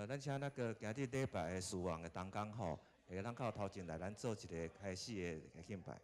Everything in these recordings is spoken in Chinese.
咱请那个今日礼拜的死亡的同工吼，咱靠头前来，咱做一个开始的敬拜。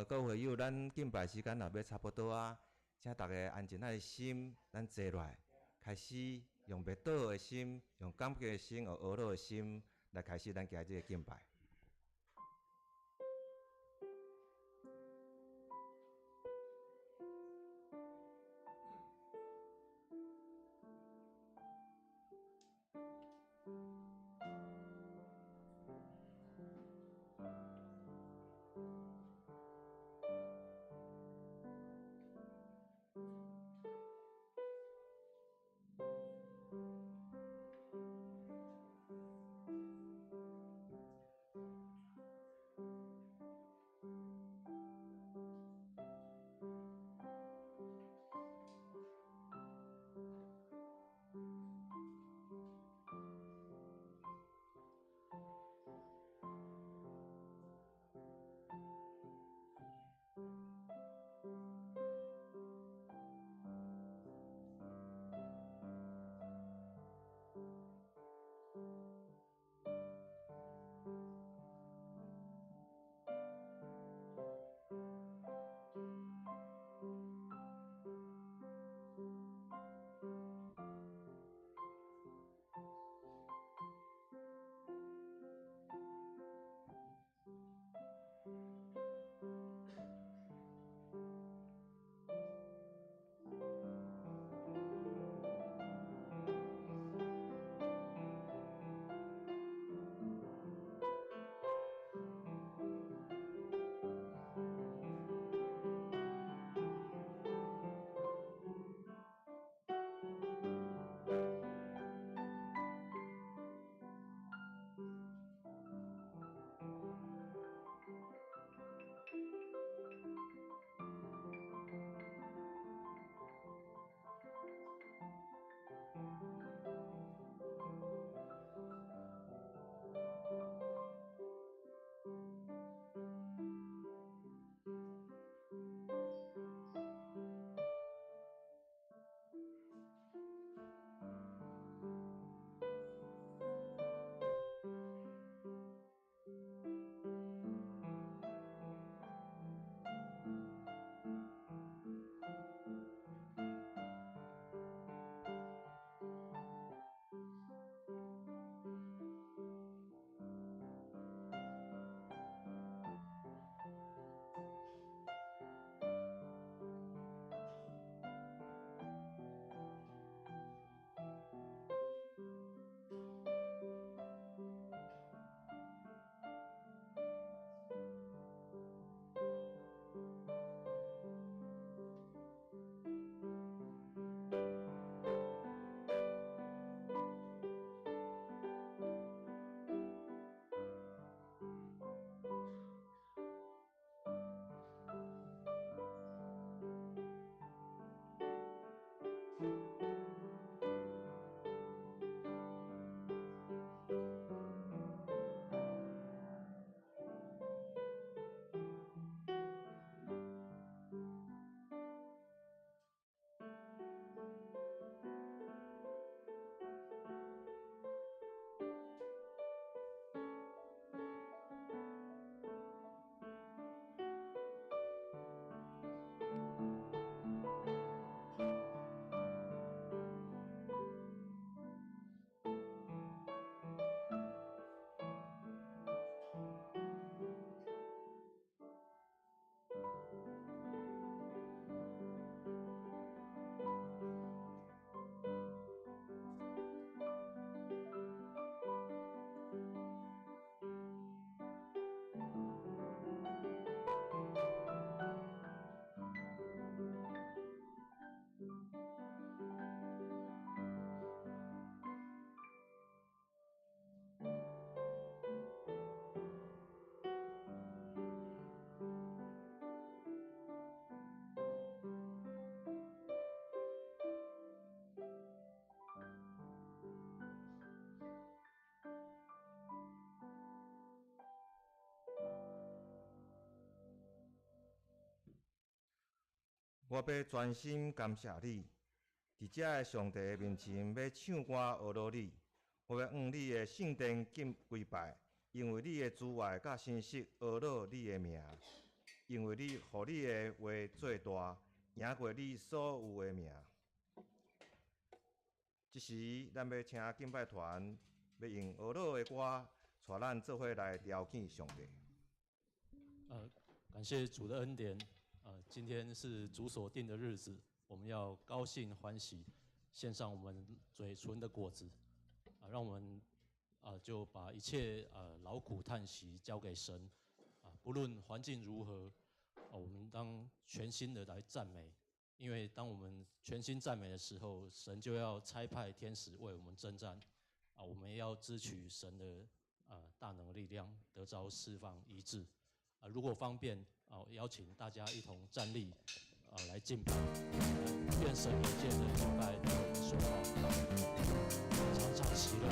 各位友，咱敬拜时间也要差不多啊，请大家安静下心，咱坐落来，开始用袂倒的心，用感激的心，用懊恼的心来开始咱今日的敬拜。我要专心感谢你，伫遮的上帝面前要唱歌学罗你。我要往你的圣殿跪拜，因为你的慈爱甲信实学罗你的名，因为你互你的话做大，赢过你所有的名。即时，咱要请敬拜团要用学罗的歌，带咱做伙来邀请上帝。感谢主的恩典。今天是主所定的日子，我们要高兴欢喜，献上我们嘴唇的果子。让我们就把一切劳苦叹息交给神。不论环境如何，我们当全心的来赞美。因为当我们全心赞美的时候，神就要差派天使为我们征战。我们也要支取神的大能力量，得着释放医治。如果方便，邀请大家一同站立，来敬拜。愿神有借着敬拜对我们说话，常常喜乐。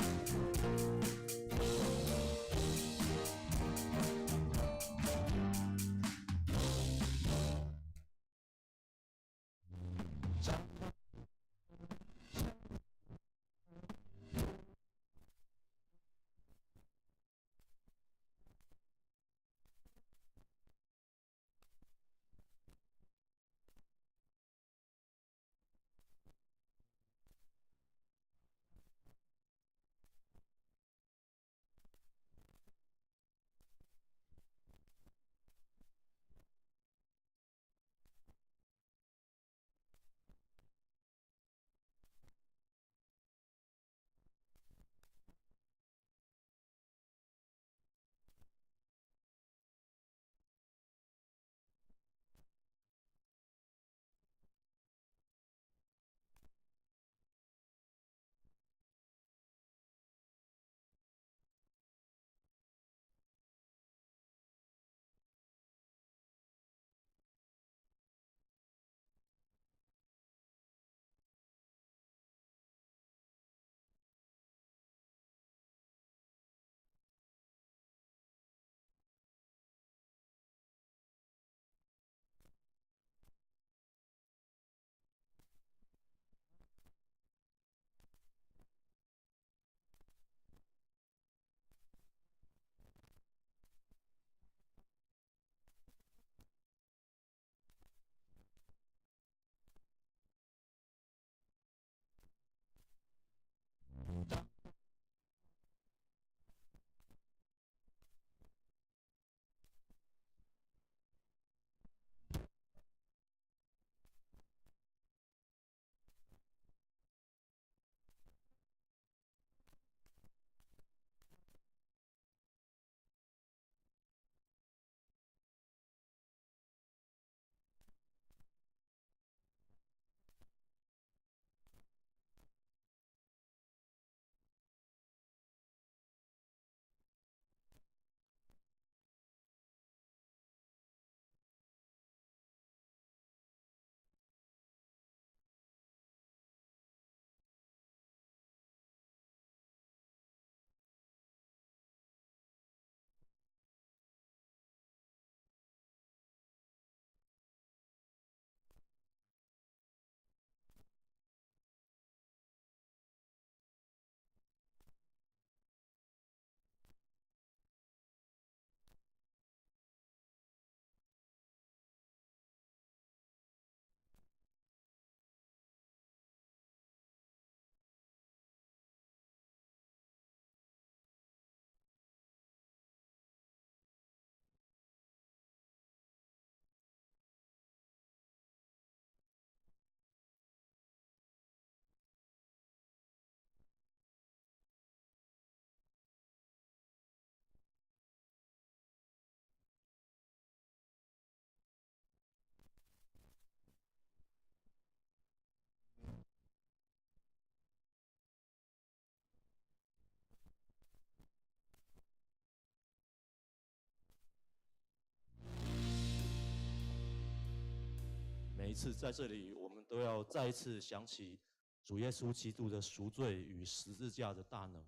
每一次在这里，我们都要再一次想起主耶稣基督的赎罪与十字架的大能，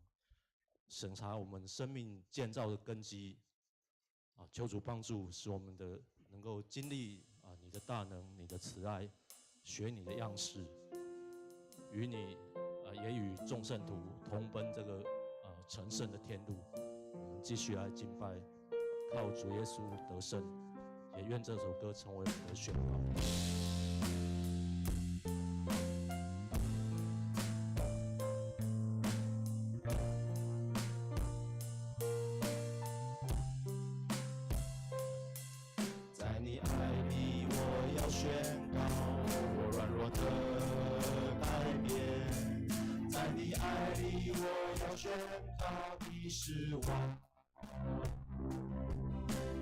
审查我们生命建造的根基。求主帮助，使我们的能够经历你你的大能、你的慈爱，学你的样式，与你也与众圣徒同奔这个成圣的天路。我们继续来敬拜，靠主耶稣得胜，也愿这首歌成为我们的宣告。失望，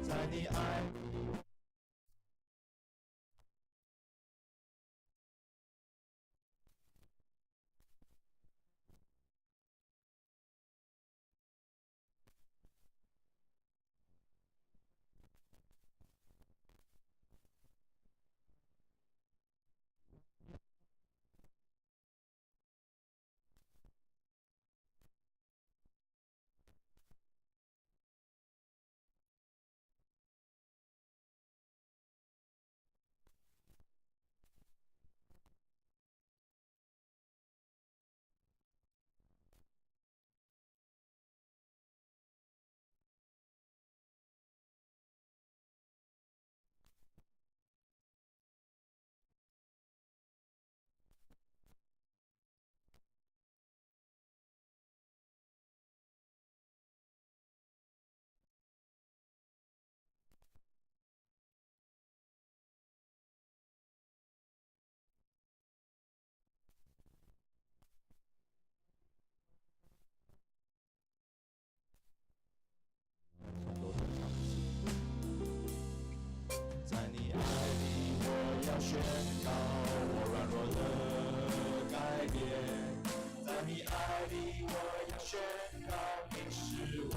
在你爱里。宣告我软弱的改变，在你爱里，我要宣告你是王。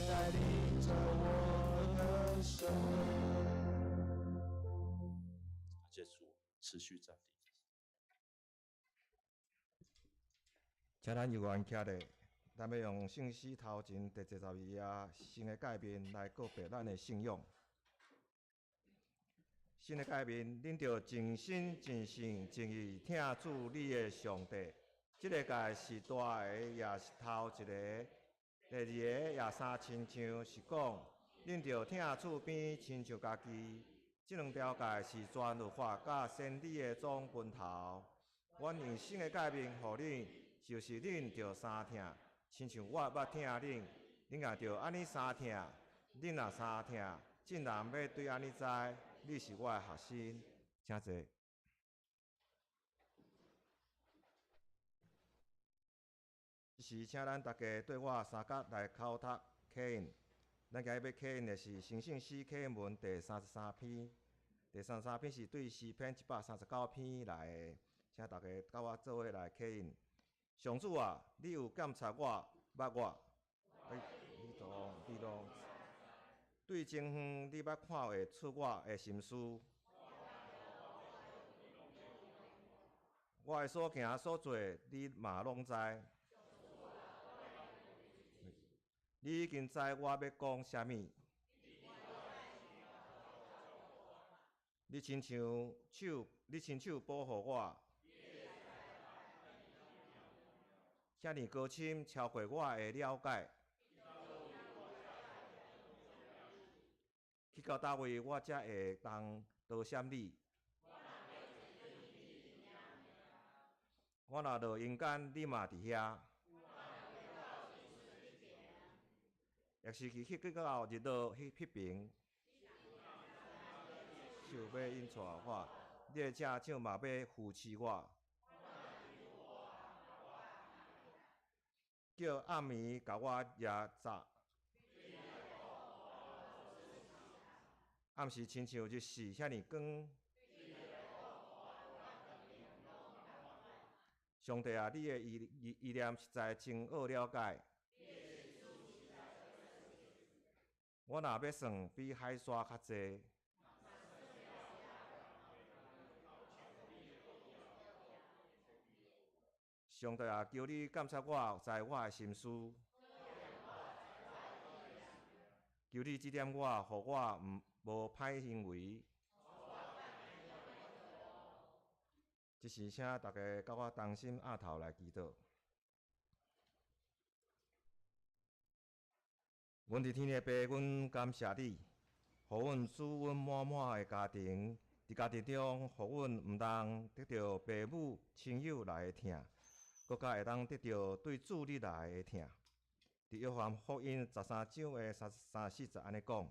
带领着我的生。谢主，持续站立。请咱有缘徛咧，咱要用圣诗头前第72页新的界面来告别咱的信仰。新的界面，恁着尽心尽性尽意听主你的上帝。这个界是大个，也是头一个。第二个也三亲像是讲，恁着听主边亲像家己。这两条界是全律法甲先知的总分头。阮用新的界面，互恁，就是恁着三听，亲像我捌听恁，恁也着安尼三听。恁若三听，竟然要对安尼知，你是我的学生，请坐。是请咱大家对我三角来口读刻印。咱今日要刻印的是《成圣诗刻印文》第33篇。第33篇是对诗篇139篇来的，请大家甲我做伙来刻印。上主啊，你有检察我、捌我，你都对前方你捌看会出我的心思。我的所行所做，你嘛拢知。你已经知我要讲啥物。你亲手保护我。遐尼高深，超过我的了解。去到倒位，我才会当多谢你。我若落阴间，你嘛伫遐。也是去到日落迄边，手要引带我，你的正手嘛要扶持我。叫暗暝甲我夜早，暗时亲像日时遐尼光。上帝啊，你的意念实在真好了解。我若要算，比海沙较济。上帝啊，求你监察我，知我的心思。求你指点我，互我无歹行为。即时请大家甲我同心压头来祈祷。阮伫天的爸，阮感谢你，互阮赐阮满满的家庭，伫家庭中，互阮毋但得到父母亲友来的疼，搁较会当得到对主你来的疼。伫约翰福音13章的30安尼讲：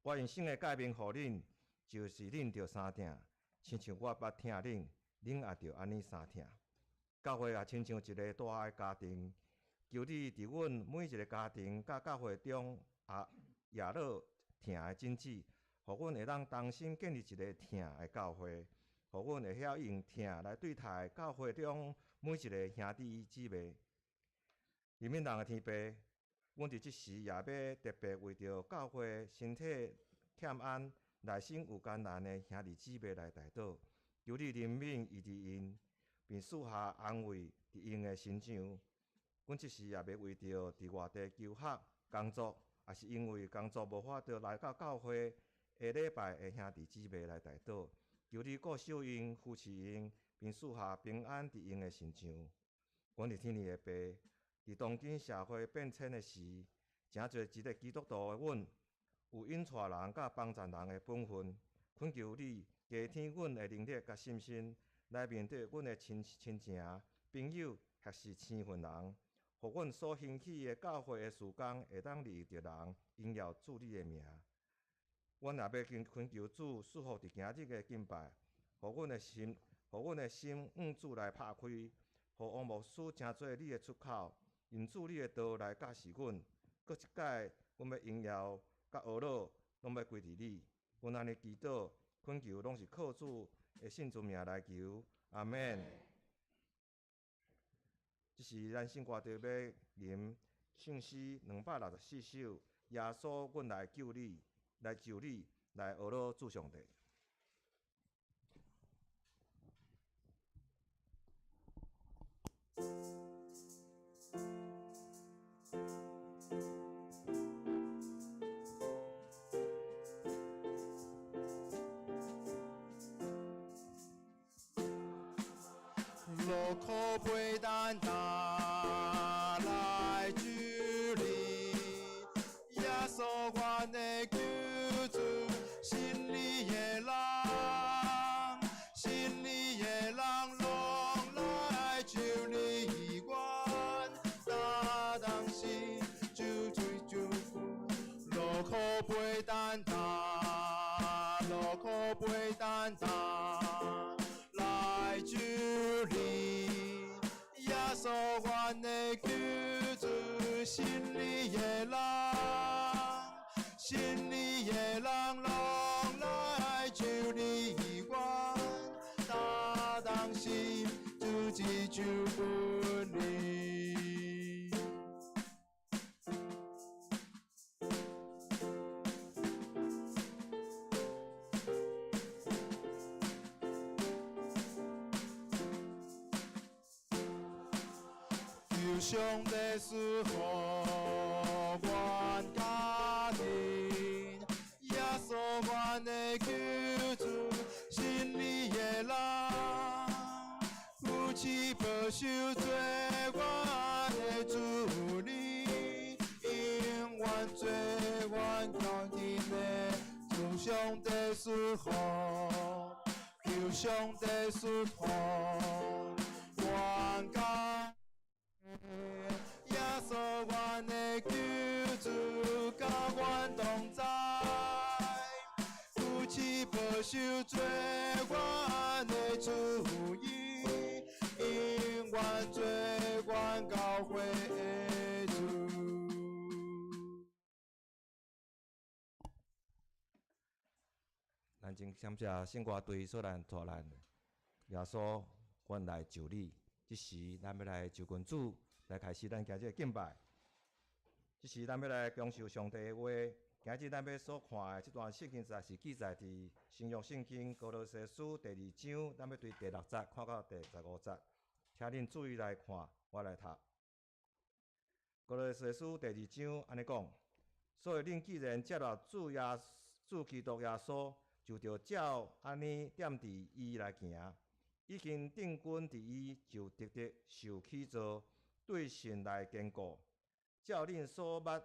我用新的诫命互恁，就是恁着相疼，亲像我捌疼恁，恁也着安尼相疼。教会也亲像一个大的家庭，求你伫阮每一个家庭甲教会中夜落疼的种子，互阮会当同心建立一个疼的教会，互阮会晓用疼来对待教会中每一个兄弟姊妹。人民人的天父，阮伫即时也要特别为着教会身体欠安、内心有艰难的兄弟姊妹来代祷，求你怜悯医治因，并赐下安慰伫因的身上。阮即时也要为着伫外地求学、工作，也是因为工作无法度来到教会下礼拜的兄弟姊妹来代祷，求你顾守因、扶持因，并赐下平安伫因的身上。阮伫天父的爸，伫当今社会变迁的时，诚侪一个基督徒的阮，有引带人甲帮助人的本分，恳求你加添阮的能力甲信心，来面对阮的亲情、朋友，或是生分人，互阮所兴起的教会的事工会当利益着人，荣耀主你的名。阮也要恳求主赐福伫今日的敬拜，互阮的心主来拍开，互王牧师诚做你的出口，用主你的道来教示阮。搁一摆，阮要荣耀甲学乐，拢要归伫你。阮安尼祈祷、恳求，拢是靠主的圣主名来求，阿免。即是咱圣歌队要吟圣诗264首，耶稣，阮来救你，来救你，来学乐主上帝。路口背单打来距离，耶稣我的救主，心里的人，心里的人拢来求你管，大当时就路口背单打，路口背单打。来主你，耶稣我的救主，心里的人，心里的人拢来求你管，大当心主只求本你。上帝赐福阮家庭，耶稣阮的救主，心里的人，夫妻保守做阮的主理，永远做阮家庭的主上帝赐福，求上帝赐福阮家。耶稣阮的救主，甲阮同在，夫妻保守做阮的主意，永远做阮教会的主。咱真感谢圣歌队所咱带咱，耶稣，阮来就你。即时咱要来就君主，来开始咱今日敬拜。即时咱要来恭受上帝的话。今日咱要所看的这段圣经，实在是记载伫新约圣经哥罗西书第2章，咱要对第6节看到第15节，请恁注意来看，我来读。哥罗西书第2章安尼讲，所以恁既然接纳主基督耶稣，就着照安尼踮伫伊来行。已经定根伫伊，就直直受起造，对神来坚固。照恁所捌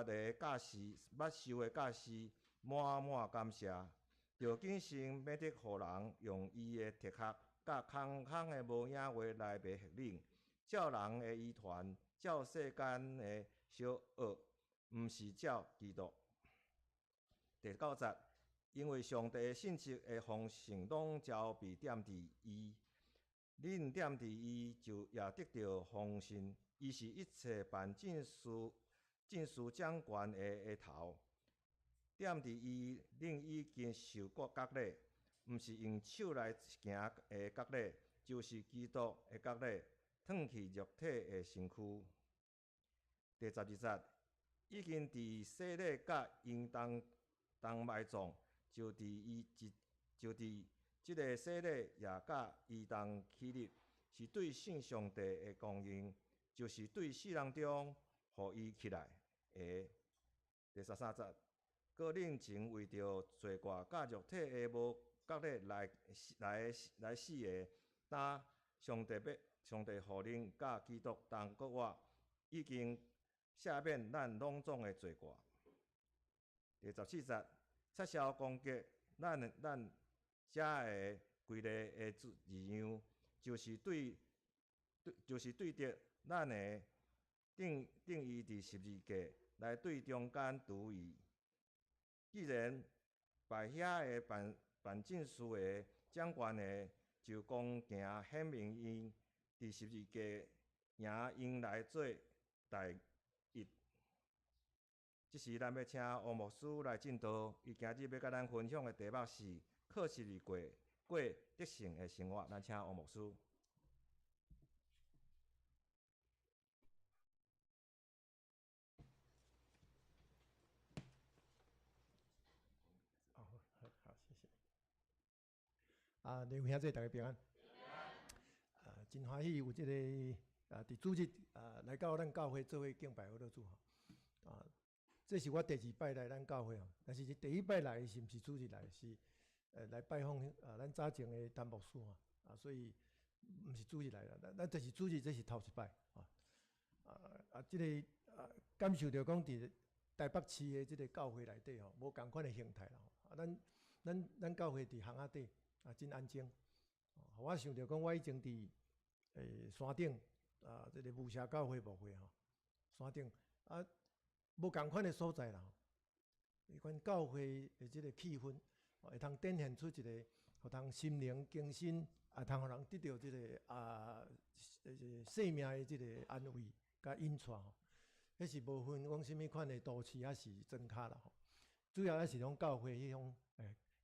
的教示，捌受的教示，满满感谢。就谨慎要得互人用伊的哲学，甲空的无影话来迷惑恁，照人的遗传，照世间的小恶，毋是照基督。第9节。因为上帝的信息的丰盛，拢交被踮伫伊，恁踮伫伊，就也得到丰盛。伊是一切办正事掌权的头。踮伫伊，恁已经受过割礼，毋是用手来行的割礼，就是基督的割礼，脱去肉体的身躯。第12节，已经伫洗礼甲应当埋葬。就伫即个洗礼也甲伊同起立，是对信上帝的公认，就是对世人中，互伊起来的。第13节，个恁前为着罪过甲肉体的无割礼来死的，但上帝互恁甲基督同国活，已经赦免咱拢总的罪过。第14节。撤销攻击咱遮的规例的字样，就是对着咱的定义伫十字架来对中间独伊。既然拜遐的办正事的掌权的，就讲行显明因伫十字架赢因来做代一。即时，咱要请王牧师来进道，伊今日要甲咱分享的题目是“靠实力过得胜的生活”。咱请王牧师。好，谢谢。弟兄兄弟，大家平安。真欢喜有这个伫主日来到咱教会做伙敬拜我主这是我第2摆来咱教会但是第1摆来是毋是主日来，是来拜访咱早前的陈牧师所以毋是主日来啦。咱就是主日，这是头1摆这个感受到讲伫台北市的这个教会内底无共款的形态啦。咱教会伫巷仔底真安静。我想到讲，我以前伫山顶这个武社教会牧会山顶无共款的所在啦，迄款教会的即个气氛，会通展现出一个，互通心灵更新，通互人得到即个生命的即个安慰甲引带迄是无分讲什么款的都市还是庄脚啦主要还是种教会迄种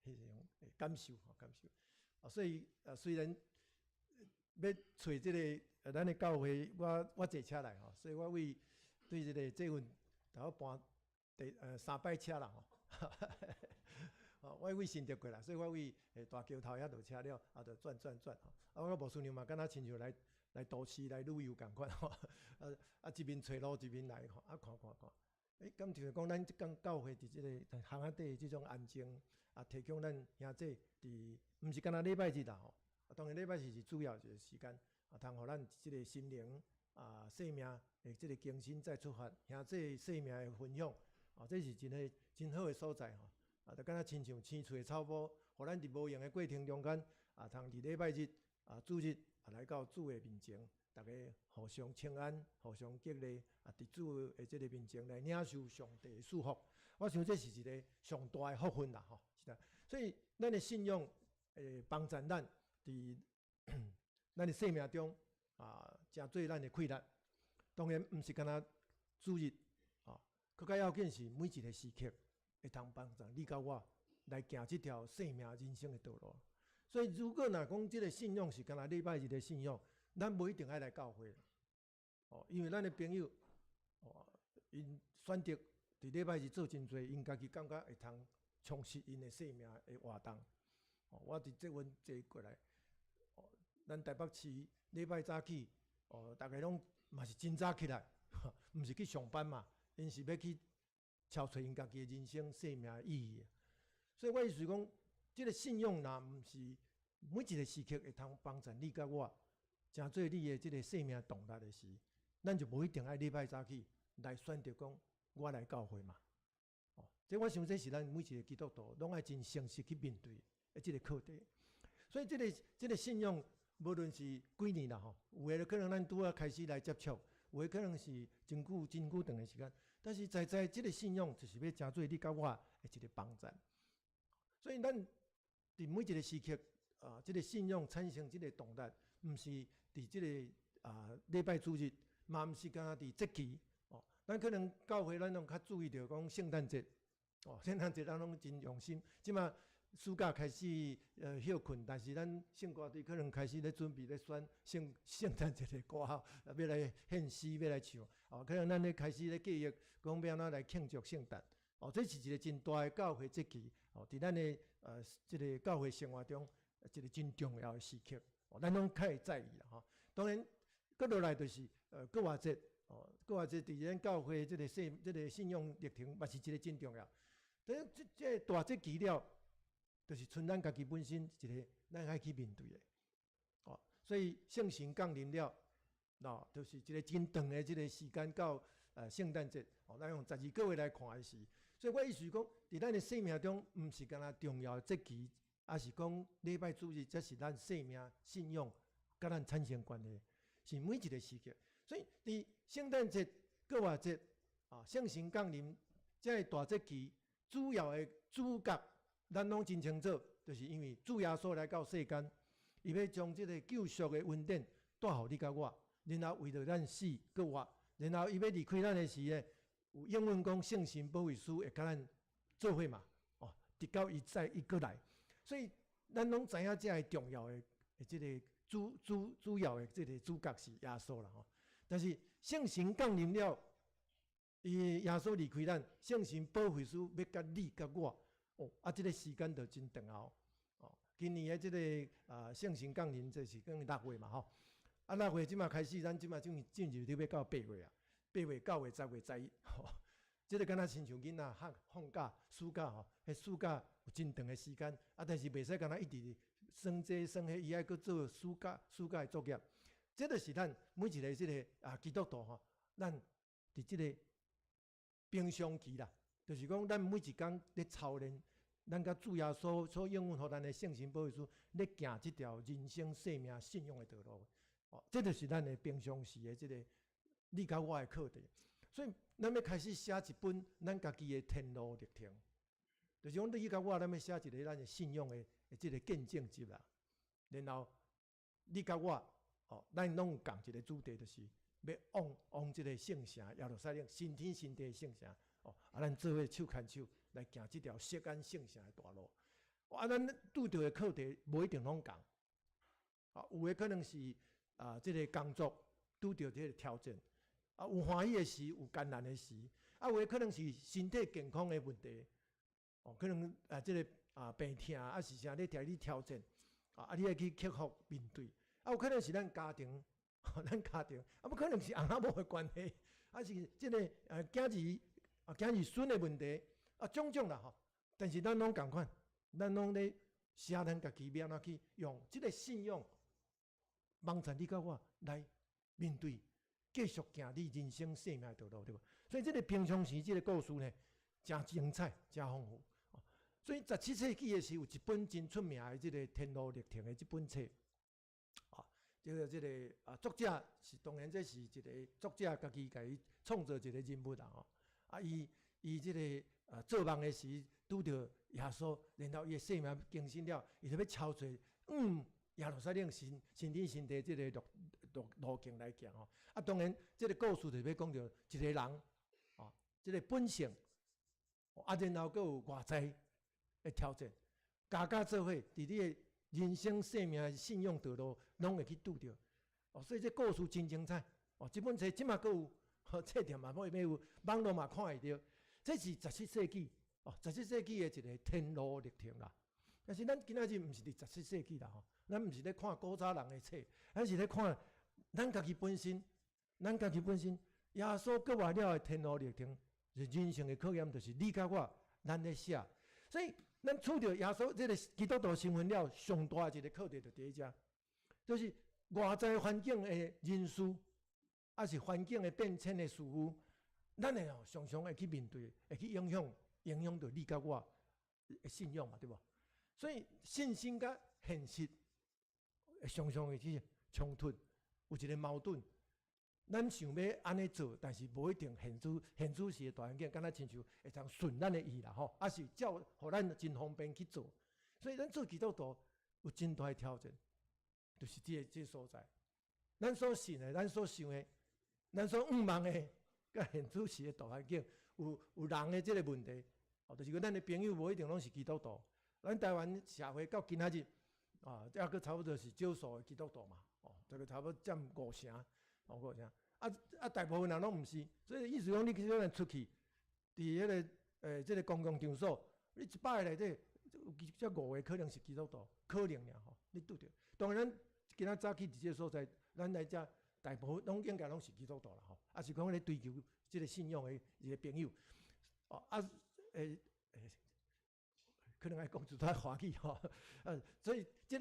迄种感受。所以虽然要找即个咱的教会，我坐车来所以我对即个这份。我搬3摆车啦我为新竹过来，所以我为大桥头遐落车了，就转吼。我无顺样嘛，敢若亲像来都市来旅游共款吼。一面找路一面来吼，看。敢就是讲咱即间教会伫即个巷仔底即种安静，提供咱兄弟伫，毋是干那礼拜日啦吼。当然礼拜日是主要一个时间，通互咱即个心灵生命的即个更新再出发，兄弟生命的分享，这是真好的所在吼。就敢若亲像青翠的草坡，互咱伫无用的过程中间，通伫礼拜日主日来到主的面前。大家互相请安，互相激励，伫主的即个面前来领受上帝的祝福。我想这是一个上大的福分啦，吼，是啦。所以咱的信仰会帮助咱伫咱的生命中真做咱的快乐。当然毋是干那主日更较要紧是每一个时刻会通帮助你甲我来行这条生命人生的道路。所以如果若讲即个信仰是干那礼拜日的信仰，咱无一定爱来教会因为咱的朋友因选择伫礼拜日做真侪，因家己感觉会通充实因的生命的活动。我伫这阮坐过来，咱台北市礼拜早起，大家拢嘛是真早起来，毋是去上班嘛，因是要去找找因家己的人生生命的意义。所以我意思讲，即个信仰若毋是每一个时刻会通帮助你甲我。诚做你的即个生命动力的时，咱就无一定爱礼拜早起来选择讲我来教会嘛。这我想这是咱每一个基督徒拢爱真诚实去面对的即个课题。所以即个信仰，无论是几年啦吼，有诶可能咱拄开始来接触，有诶可能是真久长的时间。但是在即个信仰，就是要诚做你甲我的一个帮助。所以咱伫每一个时刻即个信仰产生即个动力，毋是。伫即个礼拜主日，嘛毋是干那伫节期咱可能教会咱拢较注意着讲圣诞节圣诞节咱拢真用心。即马暑假开始休困，但是咱圣歌队可能开始咧准备咧选圣诞节的歌要来献诗，要来唱可能咱咧开始咧计划讲要安怎来庆祝圣诞这是一个真大的教会节期伫咱的即个教会生活中一个真重要的时刻。咱拢较会在意啦当然，搁落来就是国外节伫咱教会即个信仰历程，嘛是一个真重要。但这大节期了，就是剩咱家己本身一个咱爱去面对的所以圣神降临了，就是一个真长的即个时间到圣诞节咱用12个月来看的时。所以我意思讲，伫咱的生命中，毋是干那重要的节期。也是讲礼拜主日，这是咱生命信仰甲咱产生关系，是每一个时刻。所以伫圣诞节、国外节圣神降临这大节期，主要的主角，咱拢真清楚，就是因为主耶稣来到世间，伊要将这个救赎的恩典带互你甲我，然后为着咱死搁活，然后伊要离开咱的时呢，有英文讲圣神保惠师会甲咱做伙嘛，直到伊搁来。所以，咱拢知影这个重要的这个主要的这个主角是耶稣啦但是圣神降临了，耶稣离开咱，圣神保惠师要甲你甲我这个时间就真长今年的这个圣神降临，这是讲6月嘛6月即马开始，咱即马进入要到8月8月、9月、10月、11这个敢若亲像囡仔放假、暑假迄暑假有真长的时间但是袂使敢若一直算这算迄，伊爱去做暑假的作业。这就是咱每一个这个基督徒咱伫这个平常期啦，就是讲咱每一天咧操练，咱甲主耶稣所应允互咱的圣神保惠师咧行这条人生生命信仰的道路这就是咱的平常时的这个你甲我的课题。所以，咱要开始写一本咱家己的天路历程，就是讲你甲我，咱要写一个咱的信仰的这个见证集啦。然后，你甲我，咱拢有共一个主题，就是要往这个圣城耶路撒冷新天新地的圣城咱做伙手牵手来行这条锡安圣城的大路。咱拄到的课题无一定拢共有的可能是这个工作拄到这个挑战。有欢喜的时，有艰难的时，有诶可能是身体健康的问题，可能这个病痛啊是啥咧，替你挑战你要去克服面对有可能是咱家庭，咱家庭不可能是翁仔某的关系，是即个囝儿孙的问题种种啦但是咱拢共款，咱拢咧写咱家己要安怎去用即个信用帮助你甲我来面对，继续行你人生生命的道路，对无？所以这个平常时这个故事呢，真精彩，真丰富。所以17世纪的时候，有一本真出名的这个《天路历程》的这本册，这个作者是当然这是一个作者家己家创造一个人物啦伊这个做梦的时拄到耶稣，然后伊的生命更新了，伊就要操作耶路撒冷新天新地这个路径来行当然这个故事就要讲到一个人这个本性然后佫有外在的挑战，家做伙，伫你的人生生命的信用道路，拢会去拄着所以这故事真精彩这本册即马佫有册店嘛，要有网络嘛看会到。这是17世纪17世纪的一个天路历程啦。但是咱今仔日毋是伫17世纪啦咱毋是咧看古早人的册，咱是咧看咱家己本身，耶稣搁活了的天路历程，人生的考验，就是你甲我，咱咧写。所以咱处着耶稣这个基督徒身份了，上大一个课题就第一只，就是外在环境的人事，是环境的变迁的事物。咱会常常会去面对，会去影响到你甲我的信用嘛，对无？所以信心甲现实常常会去冲突，有一个矛盾。咱想要安尼做，但是无一定现主时的大环境，敢若亲像会通顺咱的意啦是照互咱真方便去做。所以咱做基督徒有真大的挑战，就是这个所在。咱所信的，咱所想的，咱所望的。甲现主时的大环境有人的这个问题就是讲咱的朋友无一定拢是基督徒。咱台湾社会到今仔日还佫差不多是少数的基督徒嘛这个差不多占5成5%大部分人拢毋是。所以意思讲，你可能出去伫迄个这个公共场所，你100个内底有5个可能是基督徒，可能尔你拄着。当然，今仔早起伫这个所在，咱来遮。大部分拢应该拢是基督徒啦是讲咧追求这个信仰的一个朋友可能爱讲出他华语所以这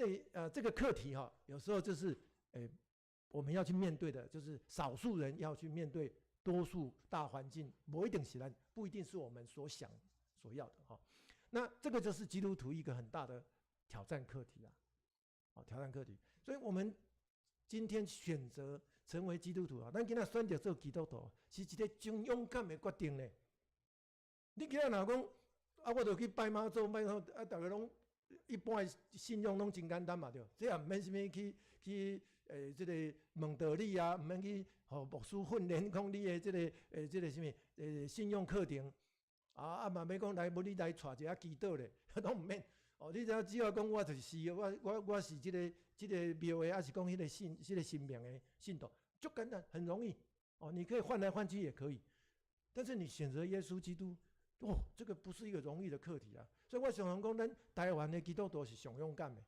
个课题有时候就是我们要去面对的，就是少数人要去面对多数大环境，不一定是不一定是我们所想所要的那这个就是基督徒一个很大的挑战课题挑战课题。所以我们今天选择成为基督徒咱今仔选择做基督徒，是一个真勇敢的决定呢。你今仔若讲我就去拜妈祖，大家拢一般的信用拢真简单嘛，对，这也毋免什么去这个问道理毋免去牧师训练讲你的这个什么信用课程嘛免讲来，你来带一下祈祷咧，拢毋免你只要讲我就是我是这个庙的，是讲迄个神明的信徒，就简单，很容易你可以换来换去也可以。但是你选择耶稣基督，这个不是一个容易的课题所以我常常讲，咱台湾的基督徒是上勇敢的。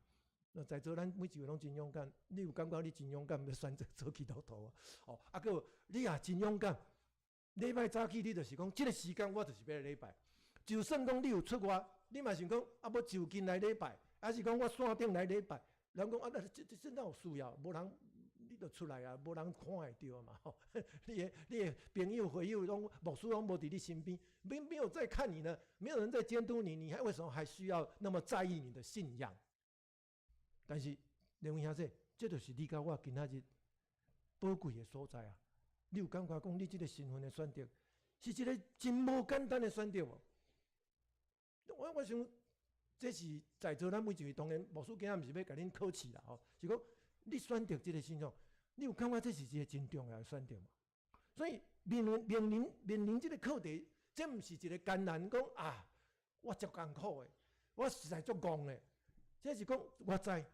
那在座咱每一位拢真勇敢，你有感觉你真勇敢要选择做基督徒还有你也真勇敢，礼拜早起你就是讲，这个时间我就是要来礼拜，就算讲你有出外。你嘛想讲要就近来礼拜，还是讲我山顶来礼拜？人讲这哪有需要？无人你就出来无人看会到嘛你的朋友会友拢牧师拢无伫你身边，没有在看你呢，没有人在监督你，你为什么还需要那么在意你的信仰？但是两位兄弟，这就是你甲我今仔日宝贵的所在你有感觉讲你这个身份的选择，是一个真无简单的选择无？我想，这是在座咱每一位，当然牧师今仔毋是要甲恁考试啦是讲你选择这个信仰，你有感觉这是一个真重要的选择嘛？所以面临这个课题，这毋是一个艰难讲我足艰苦的，我实在足戆的，这是讲我知，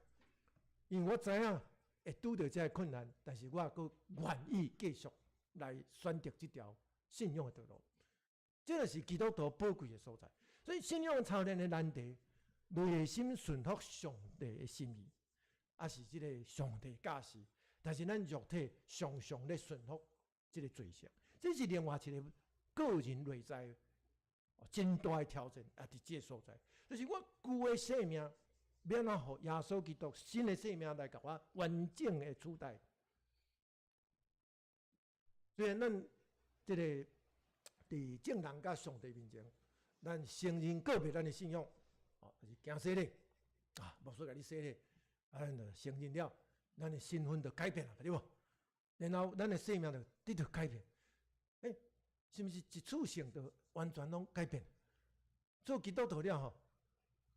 因为我知影会拄到这个困难，但是我佫愿意继续来选择这条信仰的道路，这就是基督徒宝贵的所在。所以信仰操练的难题，内心顺服上帝的心意，还是即个上帝驾驶，但是咱肉体常常咧顺服即个罪性，这是另外一个个人内在真大的挑战，也伫即个所在。就是我旧的生命，要怎互耶稣基督新的生命来甲我完整的取代。所以咱即个伫正人甲上帝面前，咱承认个别咱的信仰，就是行洗礼牧师甲你洗礼，咱就承认了，咱的身份就改变了，对无？然后咱的生命就得到改变。是毋是一次性就完全拢改变？做基督徒了吼，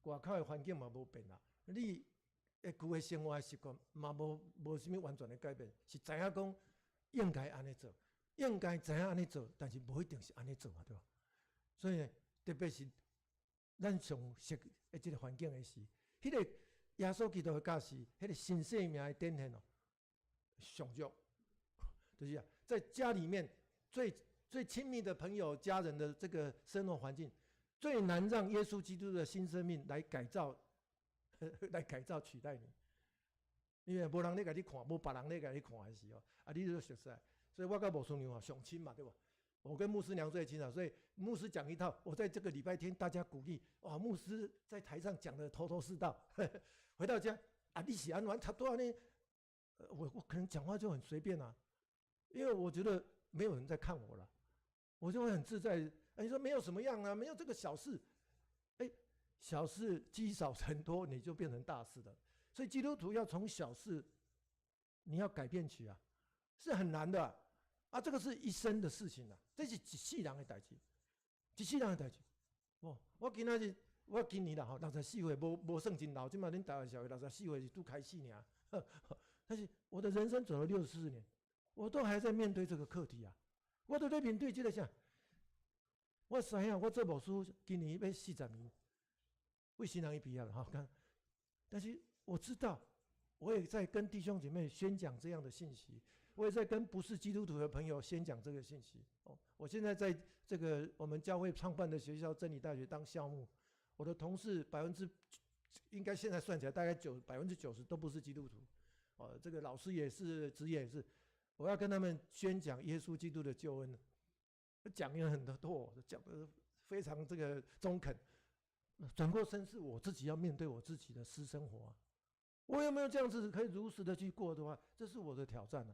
外口的环境嘛无变啦，你旧的生活的习惯嘛无啥物完全的改变，是知影讲应该安尼做，应该知影安尼做，但是无一定是安尼做嘛，对吧？所以呢，特别是咱上熟的这个环境的时，迄个耶稣基督的教示，迄个新生命的展现上弱，就是在家里面最亲密的朋友、家人的这个生活环境，最难让耶稣基督的新生命来改造取代你，因为无人咧甲你看，无别人咧甲你看的时候，你就熟悉。所以我跟牧师娘上亲嘛，对吧？我跟牧师娘最亲啊，所以牧师讲一套，我在这个礼拜天大家鼓励，牧师在台上讲的头头是道，回到家你是安怎差不多呢？我可能讲话就很随便啊，因为我觉得没有人在看我了。我就会很自在。你说没有什么样啊，没有这个小事，小事积少成多，你就变成大事了。所以基督徒要从小事，你要改变起啊，是很难的这个是一生的事情啊，这是一世人的代志，一世人的代志。我今年啦64岁，无算真老，即嘛恁台湾社会64岁是拄开始尔，但是我的人生走了64年，我都还在面对这个课题啊。我都在面对这个啥？我知影，我做牧师今年要40年，为新人毕业了但是我知道，我也在跟弟兄姐妹宣讲这样的信息，我也在跟不是基督徒的朋友宣讲这个信息。我现在在这个我们教会创办的学校真理大学当校牧，我的同事应该现在算起来大概90%都不是基督徒，这个老师也是，职业也是。我要跟他们宣讲耶稣基督的救恩，讲也很多，讲的非常这个中肯。转过身是我自己要面对我自己的私生活我有没有这样子可以如实的去过的话，这是我的挑战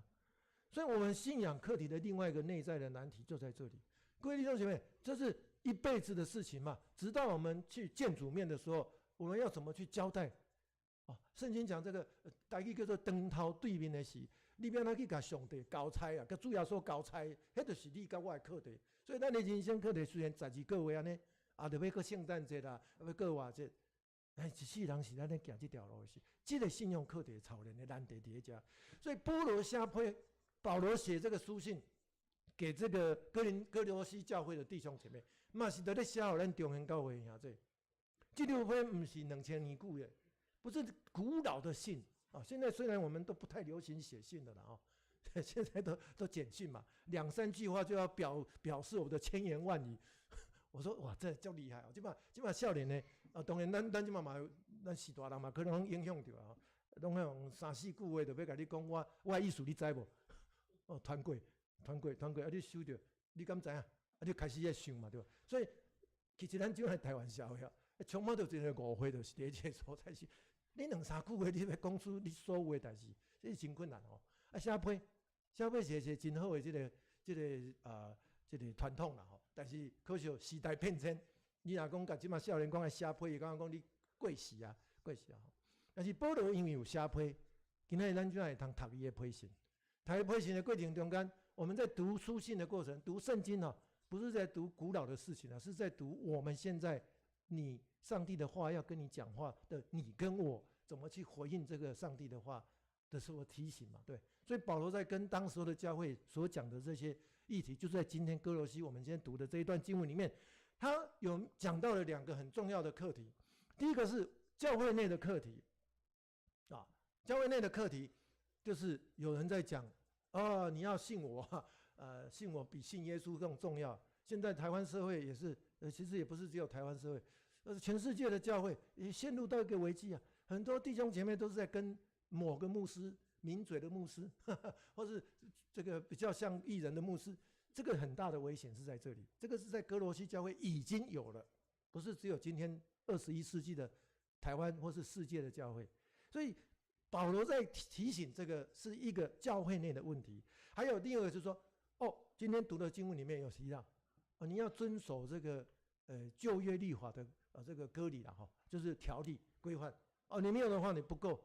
所以我们信仰课题的另外一个内在的难题就在这里。各位弟兄姐妹，这是一辈子的事情嘛，直到我们去见主面的时候，我们要怎么去交代圣经讲这个台语叫做长头对面的事，你要哪去甲上帝交差甲主要所交差，迄就是你甲我的课题。所以咱的人生课题虽然12个月安尼就要过圣诞节啦，要过偌节，一世人是咱咧行这条路的事。这个信用课题操练的难题伫遮。所以保罗写这个书信给这个哥罗西教会的弟兄姐妹，嘛是在咧写予咱中原教会兄弟。这条会不是2000年古的。不是古老的信现在虽然我们都不太流行写信的了现在都简讯嘛，2-3句话就要表示我的千言万语。我说哇，这叫厉害这把少年呢当然咱这嘛咱是大人嘛，可能影响到拢迄种3-4句话就要甲你讲我的意思，你知无？团过你收到，你敢知影？你开始在想嘛，对吧？所以其实咱这个台湾社会充满着这个误会，就是伫这个所在是。你2-3句话，你要讲出你所有的代志，这是真困难写批是真好的这个传统啦但是可惜时代变迁，你若讲甲即马少年讲的写批，伊讲你过时但是保罗因为有写批，今仔日咱就会通读伊的批信。读伊批信的过程中间，我们在读书信的过程，读圣经不是在读古老的事情是在读我们现在上帝的话要跟你讲话的，你跟我怎么去回应这个上帝的话的时候提醒嘛？对，所以保罗在跟当时的教会所讲的这些议题，就是在今天哥罗西我们今天读的这一段经文里面，他有讲到了2个很重要的课题。第一个是教会内的课题教会内的课题就是有人在讲你要信我信我比信耶稣更重要。现在台湾社会也是其实也不是只有台湾社会。全世界的教会也陷入到一个危机啊，很多弟兄姐妹都是在跟某个牧师、名嘴的牧师，或是这个比较像艺人的牧师，这个很大的危险是在这里。这个是在哥罗西教会已经有了，不是只有今天21世纪的台湾或是世界的教会。所以保罗在提醒这个是一个教会内的问题。还有另一个就是说，今天读的经文里面有提到，你要遵守这个旧约律法的这个割礼啦，就是条例规范。你没有的话你不够，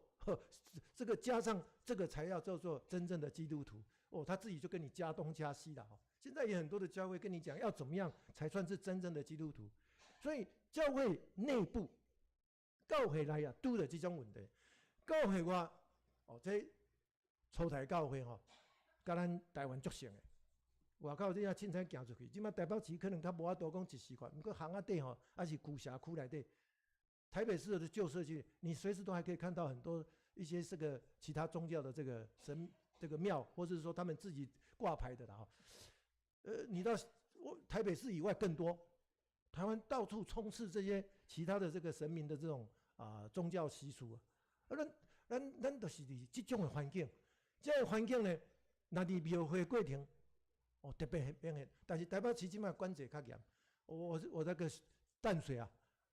这个加上这个才要叫做真正的基督徒。他自己就跟你加东加西了。现在也很多的教会跟你讲要怎么样才算是真正的基督徒。所以教会内部教会内拄了这种问题，教会外这初代教会甲咱台湾足像的。外口你啊凊彩行出去，即马台北市可能较无法度讲一时块，不过巷仔底还是旧社区内底，台北市的旧社区，你随时都还可以看到很多一些这个其他宗教的这个神这个庙，或者是说他们自己挂牌的啦。你到台北市以外更多，台湾到处充斥这些其他的这个神明的这种宗教习俗。咱就是这种的环境，这个环境呢，那伫庙会过程。特别明显，但是台北市即马管制较严。我那个淡水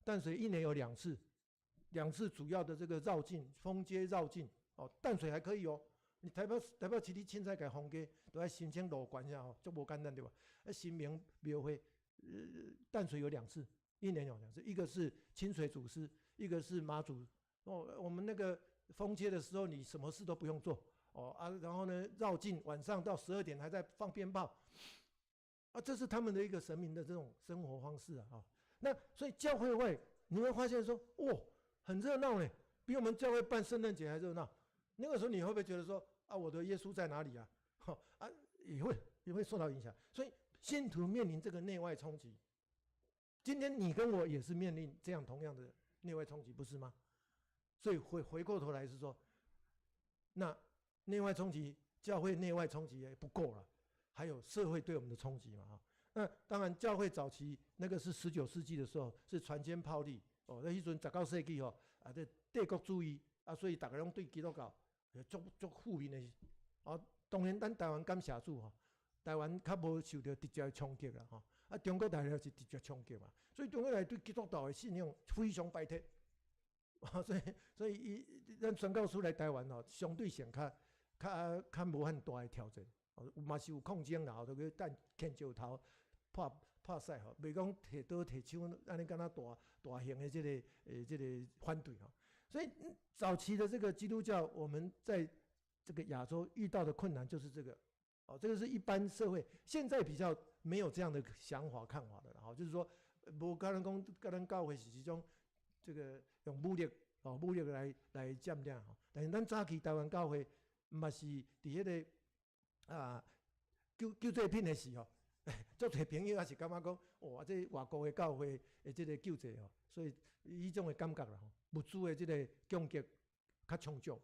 1年有2次主要的这个绕境，封街绕境。淡水还可以你台北市你凊彩改封街，都要申请路权下就无简单对吧？新明庙会，淡水有2次，1年有2次，一个是清水祖师，一个是妈祖。我们那个封街的时候，你什么事都不用做。然后呢，绕境晚上到12点还在放鞭炮，这是他们的一个神明的这种生活方式啊。那所以教会外你会发现说，很热闹呢，比我们教会办圣诞节还热闹。那个时候你会不会觉得说，我的耶稣在哪里啊？也会受到影响。所以信徒面临这个内外冲击，今天你跟我也是面临这样同样的内外冲击，不是吗？所以回过头来是说，那内外冲击，教会内外冲击也不够了，还有社会对我们的冲击嘛。那当然，教会早期那个是19世纪的时候，是船坚炮利。那时阵19世纪这帝国主义所以大家拢对基督教足负面的。当然，咱台湾感谢主台湾较无受到直接的冲击啦。中国大陆是直接冲击嘛，所以中国大陆对基督教的信仰非常排斥。所以咱宣教士来台湾相对上较无很大的挑战，嘛是有抗争啦，就去等牵石头拍屎袂讲摕刀摕枪，安尼敢若大型的这个反对所以早期的这个基督教，我们在这个亚洲遇到的困难就是这个这个是一般社会现在比较没有这样的想法看法的啦，就是说无甲咱讲甲咱教会是一种这个用武力来占领但是咱早期台湾教会嘛是伫迄个救济品的时足侪朋友也是感觉讲这外国的教会的这个救济所以迄种的感觉啦物资的这个供给较充足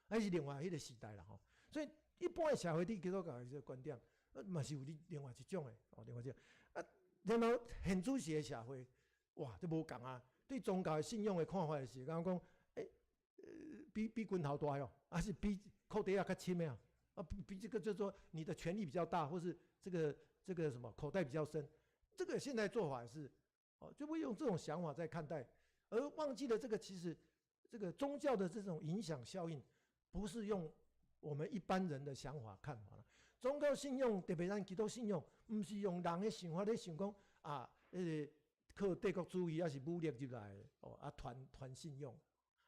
还是另外迄个时代啦所以一般的社会对基督教的这个观点嘛是有另外一种的另外一种然后现主时的社会这无共啊，对宗教的信仰的看法是讲比拳头大还是比裤底较深的比这个就是说你的权力比较大，或是这个什么口袋比较深，这个现在做法是就会用这种想法在看待，而忘记了这个其实这个宗教的这种影响效应，不是用我们一般人的想法看法了。宗教信仰特别咱基督信仰，不是用人的想法在想讲靠帝国主义还是武力入来的团信仰，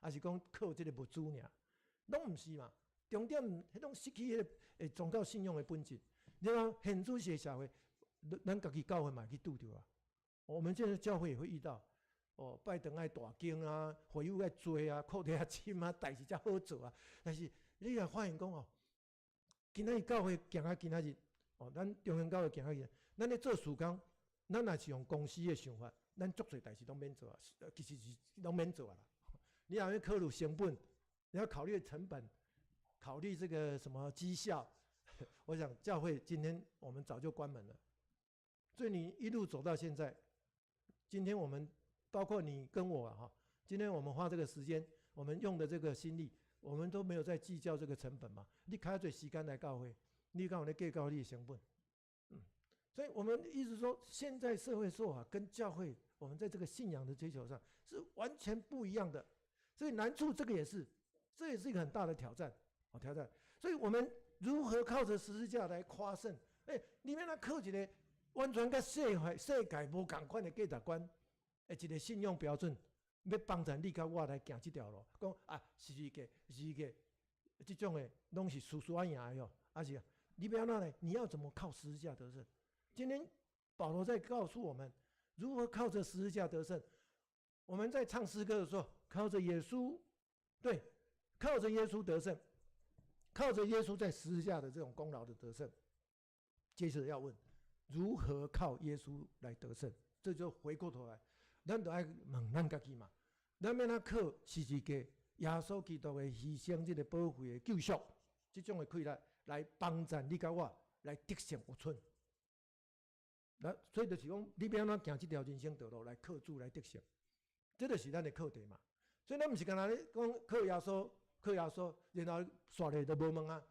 还是讲靠这个物资尔，拢不是嘛。重点迄种失去迄宗教信仰的本质。然后现主时的社会，咱家己教会嘛去拄着我们现在教会也会遇到拜堂爱大间啊，会友爱多啊，裤底较深啊，代志才好做啊。但是你也发现讲今仔日教会行到今仔日咱中央教会行到今仔日，咱咧做事工，咱若是用公司的想法，咱足侪代志拢免做啊，其实是拢免做啦。你要考虑成本，你要考虑成本。考虑这个什么绩效，我想教会今天我们早就关门了。所以你一路走到现在，今天我们包括你跟我哈，今天我们花这个时间，我们用的这个心力，我们都没有在计较这个成本嘛。你开最时间来教会，你讲我的计较你的成本，所以我们意思说，现在社会做法跟教会我们在这个信仰的追求上是完全不一样的，所以难处这也是一个很大的挑战，挑战。所以我们如何靠着十字架来夸胜？里面那靠一个完全跟世界无同款的价值观，一个信用标准，要帮助你甲我来行这条路。讲啊，是一个，这种的拢是输赢的哟，是你不要那呢？你要怎么靠十字架得胜？今天保罗在告诉我们如何靠着十字架得胜。我们在唱诗歌的时候，靠着耶稣，对，靠着耶稣得胜，靠着耶稣在十字架的这种功劳的得胜。接着要问，如何靠耶稣来得胜？这就回过头来，咱就要问咱自己嘛，咱要靠是一个耶稣基督的牺牲，这个宝贵的救赎，这种的快乐来帮助你甲我来得胜有存。所以就是讲，你要安怎行这条人生道路来靠主来得胜，这就是咱的课题嘛。所以咱不是干那讲靠耶稣，然后刷咧都无问啊。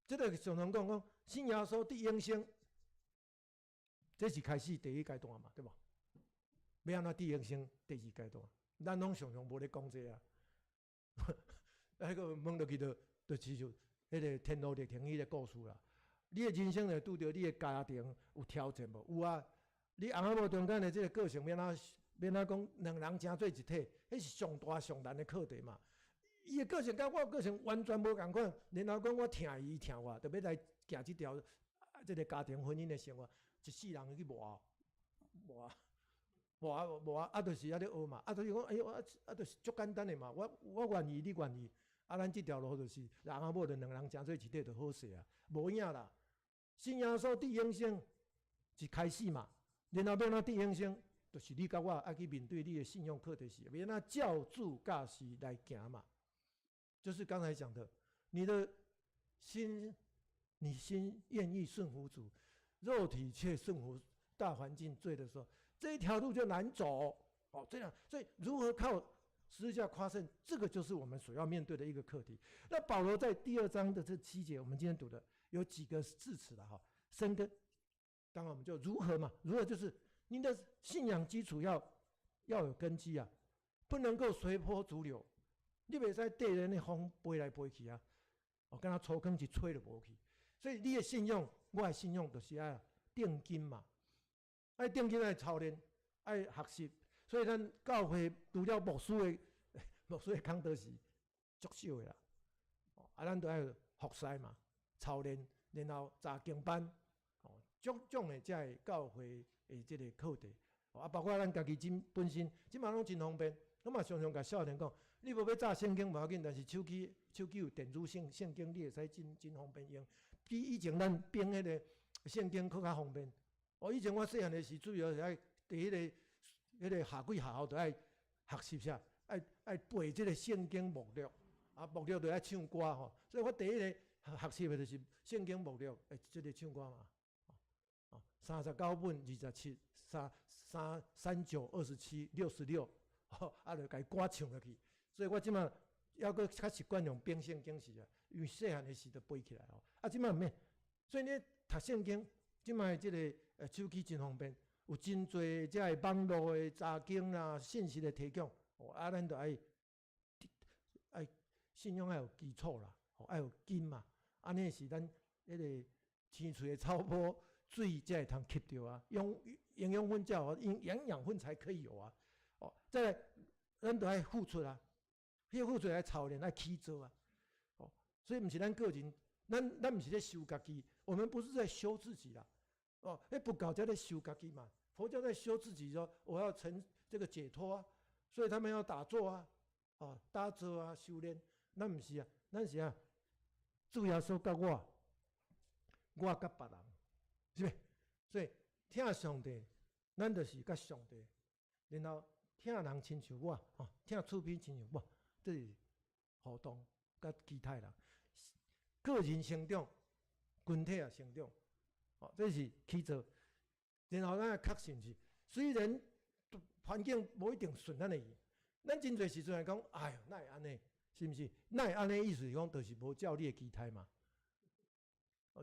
这个常常讲信耶稣得永生，这是开始第一阶段嘛，对吧？要安怎得永生第二阶段，咱拢常常无咧讲这啊。个问落去就亲像迄个天路历程迄个故事啦。你的人生会拄到你的家庭有挑战无？有啊。你翁仔某中间的这个个性要安讲两人成做一体，迄是上大上难的课题嘛。伊的个性甲我的个性完全无共款，然后讲我疼伊疼我，就要来行这条这个家庭婚姻的生活，一世人去磨，就是咧学嘛，就是讲哎呦，就是足简单的嘛，我愿意，你愿意，咱这条路就是翁仔某就两人成做一体就好势啊，无影啦。信耶稣得永生是开始嘛，然后要哪得永生，就是你甲我爱去面对你的信用课题是，要哪照主教示来行嘛。就是刚才讲的，你心愿意顺服主，肉体却顺服大环境罪的时候，这一条路就难走。这样，所以如何靠十字架夸胜，这个就是我们所要面对的一个课题。那保罗在第2章的这7节，我们今天读的有几个字词了哈，生根。刚刚我们就如何嘛，如何就是你的信仰基础要有根基啊，不能够随波逐流。你袂使对人的风飞来飞去啊！敢若粗坑一吹就无去。所以你的信用，我的信用就是爱定金嘛，爱定金爱操练，爱学习。所以咱教会除了牧师的工作是足少的啦。咱都爱学习嘛，操练，然后查经班，种种的才会教会的这个课题。包括咱家己本身，即嘛拢真方便。我嘛常常甲少年讲。你无要炸圣经无要紧，但是手机有电子圣经，你会使真方便用。比以前咱编迄个圣经更较方便。以前我细汉的时，主要是爱伫迄个下几下后，就爱学习下，爱背即个圣经目录，目录就爱唱歌吼。所以我第一个学习的就是圣经目录，即个唱歌嘛。39本27、39、27、66，就甲伊歌唱落去。所以我即马还阁较习惯用编圣经时啊，因为细汉的时就背起来即马毋免。所以你读圣经，即马即个手机真方便，有真侪遮个网络的查经啦、信息的提供，咱就爱信用爱有基础啦，爱有根嘛。安尼是咱迄个天厝的草坡水才会通吸着啊，用营养分才有，营养分才可以有啊。再来，咱就爱付出啊。迄个付出来操练，来起做啊！所以不是咱个人，咱不是在修家己，我们不是在修自己啦。不搞才在修家己嘛。佛教在修自己说，我要成这个解脱啊，所以他们要打坐啊，打坐啊，修炼。咱不是啊，咱是啊，主耶稣甲我甲别人，是不是？所以听上帝，咱就是甲上帝，然后听人亲像我，听厝边亲像我。这是互动甲其他人，个人成长，群体也成长，这是起做。然后咱确信是，虽然环境无一定顺咱的意。咱真侪时阵来讲，哎哟，哪会安尼？是不是？哪会安尼？意思是讲，就是无照你的期待嘛。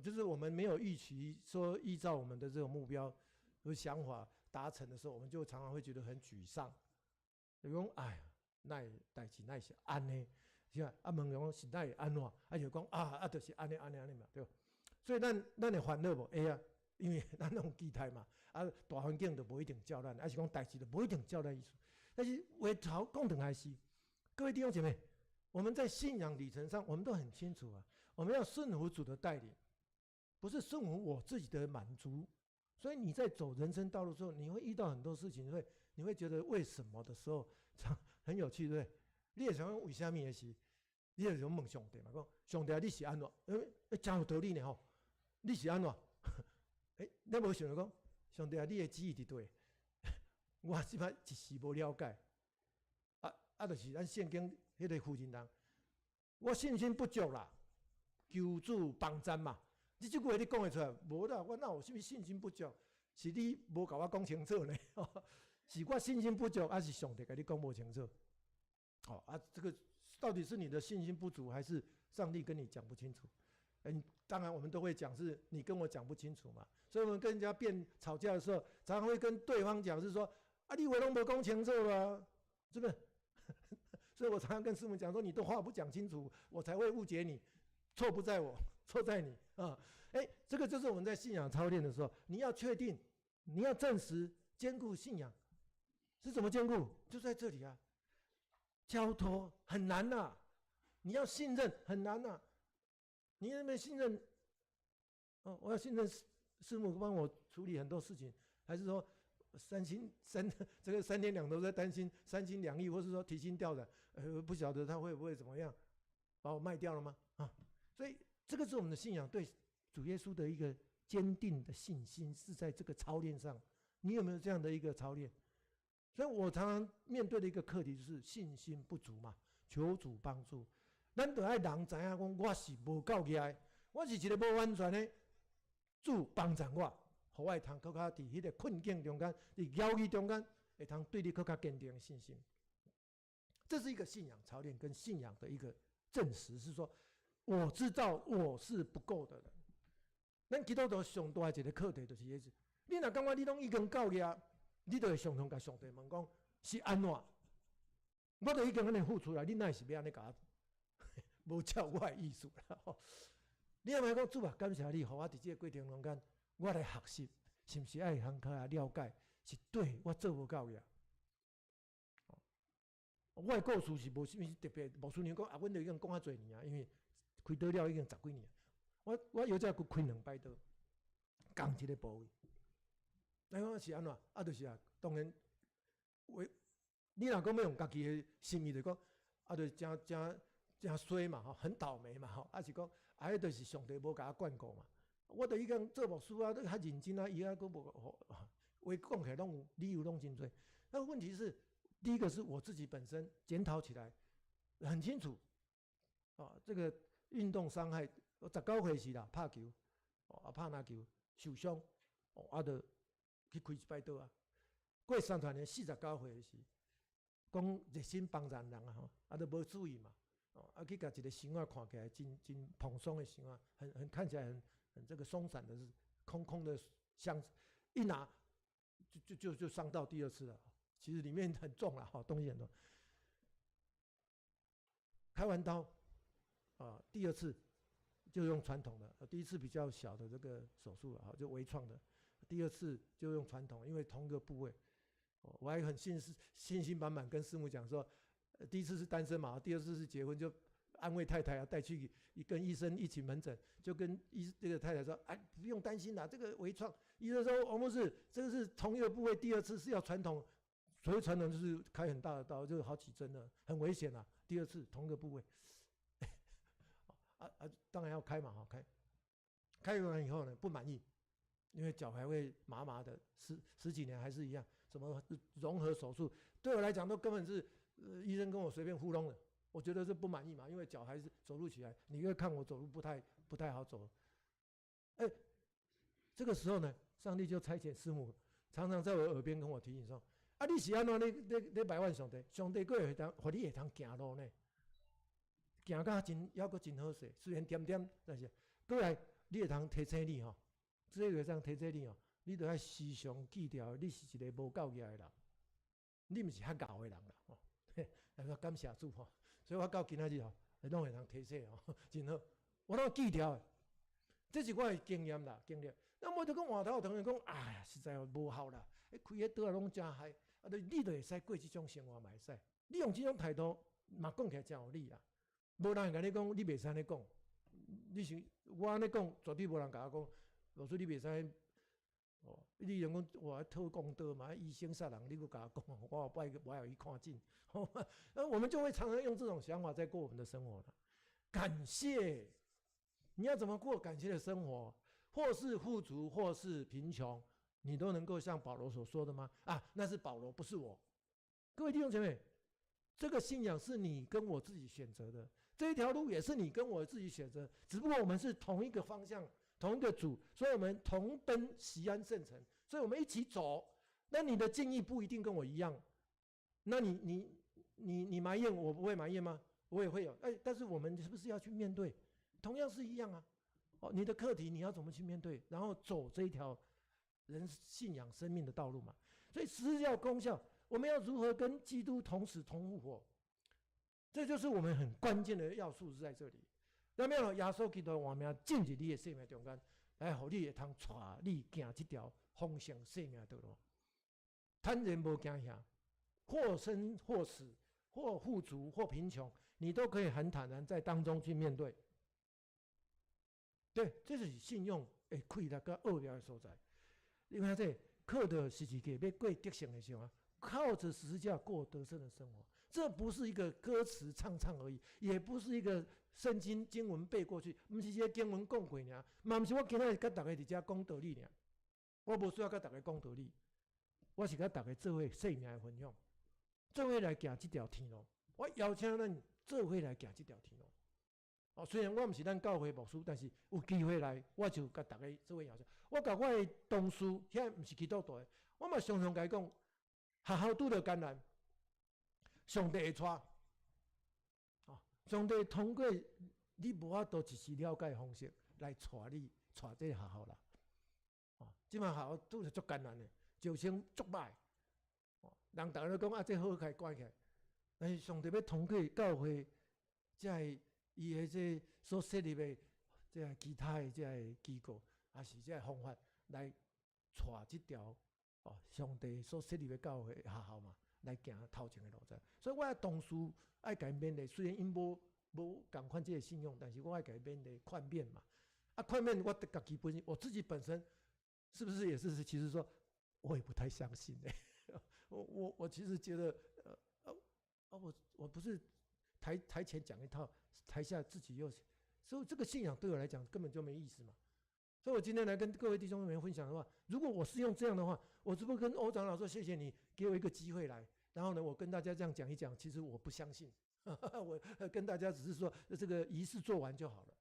就是我们没有预期说依照我们的这种目标和想法达成的时候，我们就常常会觉得很沮丧。就讲，哎呀，哪代志哪是安尼？是吧？问讲是哪会安怎？就讲就是安尼嘛，对吧？所以咱会烦恼无？会啊，因为咱拢期待嘛。大环境就无一定照咱，还是讲代志就无一定照咱意思。但是话头讲转来是，各位弟兄姐妹，我们在信仰旅程上，我们都很清楚啊，我们要顺服主的带领。不是顺服我自己的满足，所以你在走人生道路的时候，你会遇到很多事情，你会觉得为什么的时候，很有趣，对不对？你也想讲为什么的是，你也想问上帝嘛？讲上帝你是安怎？真有道理呢吼，你是安怎？你无想到讲上帝你的旨意伫对，我即摆一时无了解，就是咱圣经迄个妇人人，我信心不足啦，求主帮赞嘛。你这句话你讲会出来？无啦，我哪有什么信心不足？是你无甲我讲清楚呢？是我信心不足，还是上帝甲你讲不清楚？这个到底是你的信心不足，还是上帝跟你讲不清楚？当然我们都会讲是你跟我讲不清楚嘛。所以我们跟人家吵架的时候，常常会跟对方讲是说你话拢无讲清楚啊，是不是？所以我常常跟师母讲说，你的话不讲清楚，我才会误解你，错不在我。错在你啊！这个就是我们在信仰操练的时候，你要确定，你要证实，坚固信仰是怎么坚固？就在这里啊！交托很难呐，你要信任很难呐。你有没有信任？我要信任师母帮我处理很多事情，还是说这个3天2头在担心3心2意，或是说提心吊胆？不晓得他会不会怎么样，把我卖掉了吗？所以。这个是我们的信仰对主耶稣的一个坚定的信心，是在这个操练上。你有没有这样的一个操练？所以我常常面对的一个课题就是信心不足嘛，求主帮助。咱就要人知影讲，我是无够厉害，我是一个无完全的，主帮助我，互我通更加伫迄个困境中间，伫摇曳中间，会通对你更加坚定的信心。这是一个信仰操练跟信仰的一个证实，是说。我知道我是不够的人。咱基督徒上大一个课题就是迄，你若感觉你拢已经够了，你就会常常甲上帝问讲是安怎？我就已经安尼付出来，你哪是要安尼甲我？无照我的意思啦。你要咪讲主啊，感谢你，互我伫这个过程中间，我来学习，是不是爱通较了解？是对我做无够了。我的故事是无什么特别，无像人讲阮就已经讲较侪年啊，因为。开刀了已经10几年，我有只开2摆刀，同一个部位。那讲是安怎？就是当然，你若讲要用家己的心意，就讲就真衰嘛，很倒霉嘛，是讲迄就是上帝无甲我眷顾嘛。我就已经做牧师啊，都较认真啊，伊还佫无话讲起来拢有理由拢真多。那问题是，第一个是我自己本身检讨起来很清楚，这个。运动伤害，19岁时啦，拍球，拍篮球受伤，就去开一摆刀啊。过3年49岁时，讲热心帮助人啊，就无注意嘛，去甲一个绳仔看起来真蓬松的绳仔，很看起来很这个松散的，是空空的箱子，一拿就伤到第2次了。其实里面很重啦，东西很重。开完刀。第2次就用传统的，第1次比较小的这个手术就微创的，第2次就用传统，因为同一个部位，我还很信心满满跟师母讲说，第1次是单身嘛，第2次是结婚，就安慰太太啊，带去跟医生一起门诊，就跟这个太太说，不用担心啦，这个微创，医生说王博士，这个是同一个部位，第2次是要传统，所谓传统就是开很大的刀，就是好几针的，很危险啊，第2次同一个部位。当然要开嘛，开完以后呢，不满意，因为脚还会麻麻的，十几年还是一样。什么融合手术，对我来讲都根本是医生跟我随便糊弄的。我觉得是不满意嘛，因为脚还是走路起来，你会看我走路不太好走。这个时候呢，上帝就差遣师母，常常在我耳边跟我提醒说：啊，你是安怎咧埋怨上帝？上帝佫会当，互你会当行路呢？行甲真还佫真好势，虽然点点，但是过来你会当提醒你吼，这个会当提醒你吼，你着爱时常记牢，你是一个无教业的人，你毋是较敖的人啦吼。感谢主吼，所以我到今仔日吼，拢会当提醒吼，真好，我拢记牢的。这是我的经验啦，经历。那无就讲换头同学讲，哎呀，实在无效啦，开迄倒啊拢真害，啊，你就会使过即种生活嘛会使。你用即种态度，嘛讲起来真有理啦。无人会甲你讲，你袂使安尼讲。你是我安尼讲，绝对无人甲我讲。老师你袂使，哦，你用讲我偷公道嘛，医生杀人，你佫甲我讲，我不要去看诊。我们就会常常用这种想法在过我们的生活了。感谢，你要怎么过感谢的生活？或是富足，或是贫穷，你都能够像保罗所说的吗？啊，那是保罗，不是我。各位弟兄姐妹，这个信仰是你跟我自己选择的，这一条路也是你跟我自己选择，只不过我们是同一个方向，同一个主，所以我们同奔锡安圣城，所以我们一起走。那你的境遇不一定跟我一样，那你埋怨我不会埋怨吗？我也会有，但是我们是不是要去面对？同样是一样啊。哦，你的课题你要怎么去面对，然后走这一条人信仰生命的道路嘛？所以十字架功效，我们要如何跟基督同死同复活？这就是我们很关键的要素是在这里。那么耶稣基督换命进入你的生命中间，来，互你会通带你行这条丰盛生命的道路。坦然无惊吓，或生或死，或富足或贫穷，你都可以很坦然在当中去面对。对，这是信用会开那个奥妙的所在。你看这靠的是一个要过得胜的时候，靠着十字架过得胜的生活。这不是一个歌词唱唱而已，也不是一个圣经经文背过去，不是一个经文讲过尔，嘛不是我今天跟大家在这讲道理尔。我不需要跟大家讲道理，我是跟大家做伙生命的分享，做伙来行这条天路。我邀请咱做伙来行这条天路。哦，虽然我不是咱教会牧师，但是有机会来，我就甲大家做伙邀请。我甲我的同事，遐不是基督徒的，我嘛常常甲伊讲，学校拄到艰难，上帝会带。哦，上帝通过你无法度一时了解的方式来带你带这个学校啦。哦，即摆学校拄着足艰难的，招生足歹。哦，人逐个都讲啊，这好开关起来，但是上帝要通过教会，才伊的这所设立的这其他的这机构，还是这方法来带这条哦上帝所设立的教会学校嘛，来行头前的路子。所以我的同事爱甲因勉励，虽然因无共款这个信用，但是我爱甲因勉励劝勉嘛。啊，劝勉我家己本身，我自己本身是不是也是？其实说我也不太相信我其实觉得我不是台前讲一套。台下自己又，所以这个信仰对我来讲根本就没意思嘛。所以我今天来跟各位弟兄姊妹分享的话，如果我是用这样的话，我是不是跟欧长老说谢谢你给我一个机会来，然后呢，我跟大家这样讲一讲，其实我不相信，我跟大家只是说这个仪式做完就好了，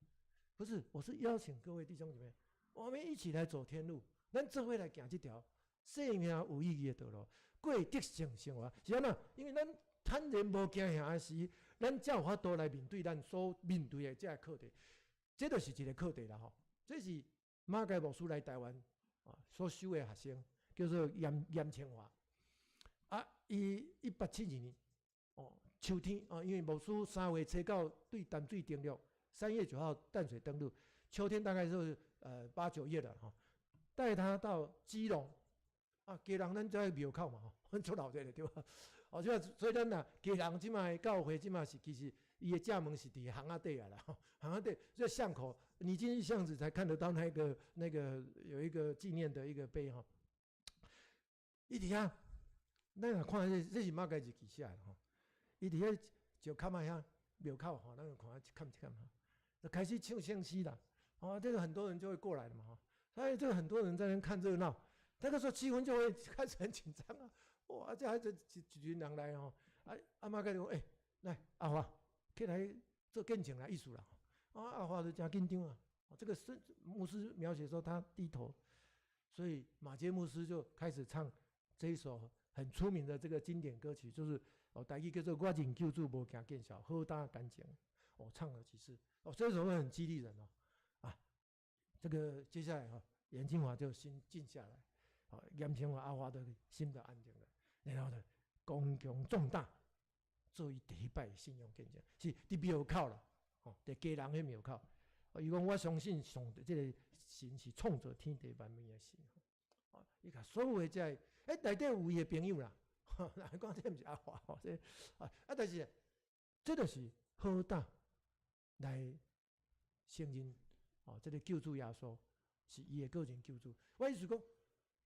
不是，我是邀请各位弟兄姊妹，我们一起来走天路，咱做伙来行这条生命有意义的道路，过得胜生活。是安怎？因为咱坦然无惊吓的时。咱才有法度来面对咱所面对的这个课题，这就是一个课题啦吼。这是马偕牧师来台湾啊所收的学生，叫做严清华。啊，伊1872年哦秋天啊，因为牧师3月初9对淡水登陆，3月9号淡水登陆，秋天大概是8、9月了哈，带他到基隆啊，基隆咱在庙口嘛吼，阮出老这个对吧？哦，所以咱呐，基隆即卖教会即卖是其实伊的正门是伫巷仔底啊啦，巷仔底这巷口，你进去巷子才看得到那个有一个纪念的一个碑哈。伊伫遐，咱若看这是马偕日记写的吼，伊伫遐就看嘛遐庙口吼，咱就看一看哈，就开始唱圣诗啦，哦，这个很多人就会过来了嘛哈，所以这个很多人在那看热闹，那个时候气氛就会开始很紧张啊。哇！这还一群人来吼，啊妈甲讲，来阿华，起来做见证啦，艺术啦。阿华就真紧张啊。这个是牧师描写说他低头，所以马杰牧师就开始唱这一首很出名的这个经典歌曲，就是台语叫做《我认救主无惊见笑，好大感情》，唱了几次，这首歌很激励人这个接下来严清华就心静下来，严清华阿华的心就安静了，然后呢，功强壮大，做伊第一摆信仰见证，是伫庙口啦，伫家人迄庙口，伊讲我相信上帝这个神是创造天地万物的神，伊甲所有的这内底有伊的朋友啦，人讲这毋是阿华，这但是这就是好大来承认。这个救助耶稣是伊的个人救助。我意思说，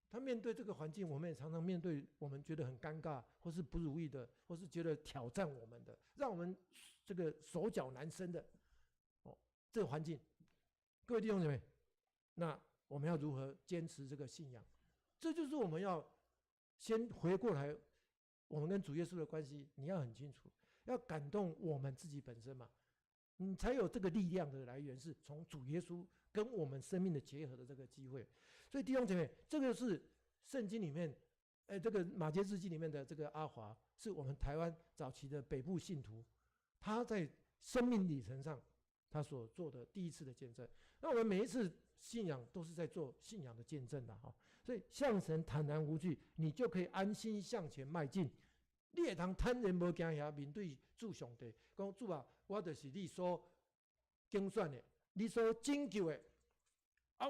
他面对这个环境，我们也常常面对我们觉得很尴尬，或是不如意的，或是觉得挑战我们的，让我们这个手脚难伸的这个环境。各位弟兄姐妹，那我们要如何坚持这个信仰？这就是我们要先回过来，我们跟主耶稣的关系，你要很清楚，要感动我们自己本身嘛。你才有这个力量的来源，是从主耶稣跟我们生命的结合的这个机会。所以弟兄姐妹，这个是圣经里面，这个马偕日记里面的这个阿华，是我们台湾早期的北部信徒，他在生命里程上他所做的第一次的见证。那我们每一次信仰都是在做信仰的见证的所以向神坦然无惧，你就可以安心向前迈进。你会通坦然无惊吓面对主上帝，讲主啊，我就是你所拣选的，你所拯救的，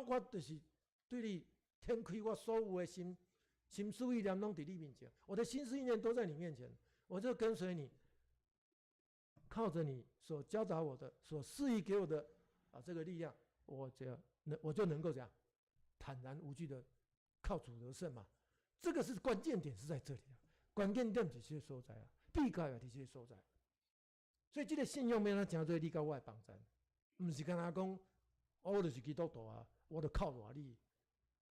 我就是对你天开我所有的心思意念拢在你面前，我的心思意念都在你面前，我就跟随你，靠着你所教导我的，所赐予给我的这个力量，我就能够这样坦然无惧的靠主得胜嘛。这个是关键点，是在这里关键点在这个所在必该也在这个所在。所以这个信仰要怎做你跟我的帮助，不是跟他讲，我就是基督徒我就靠哪里？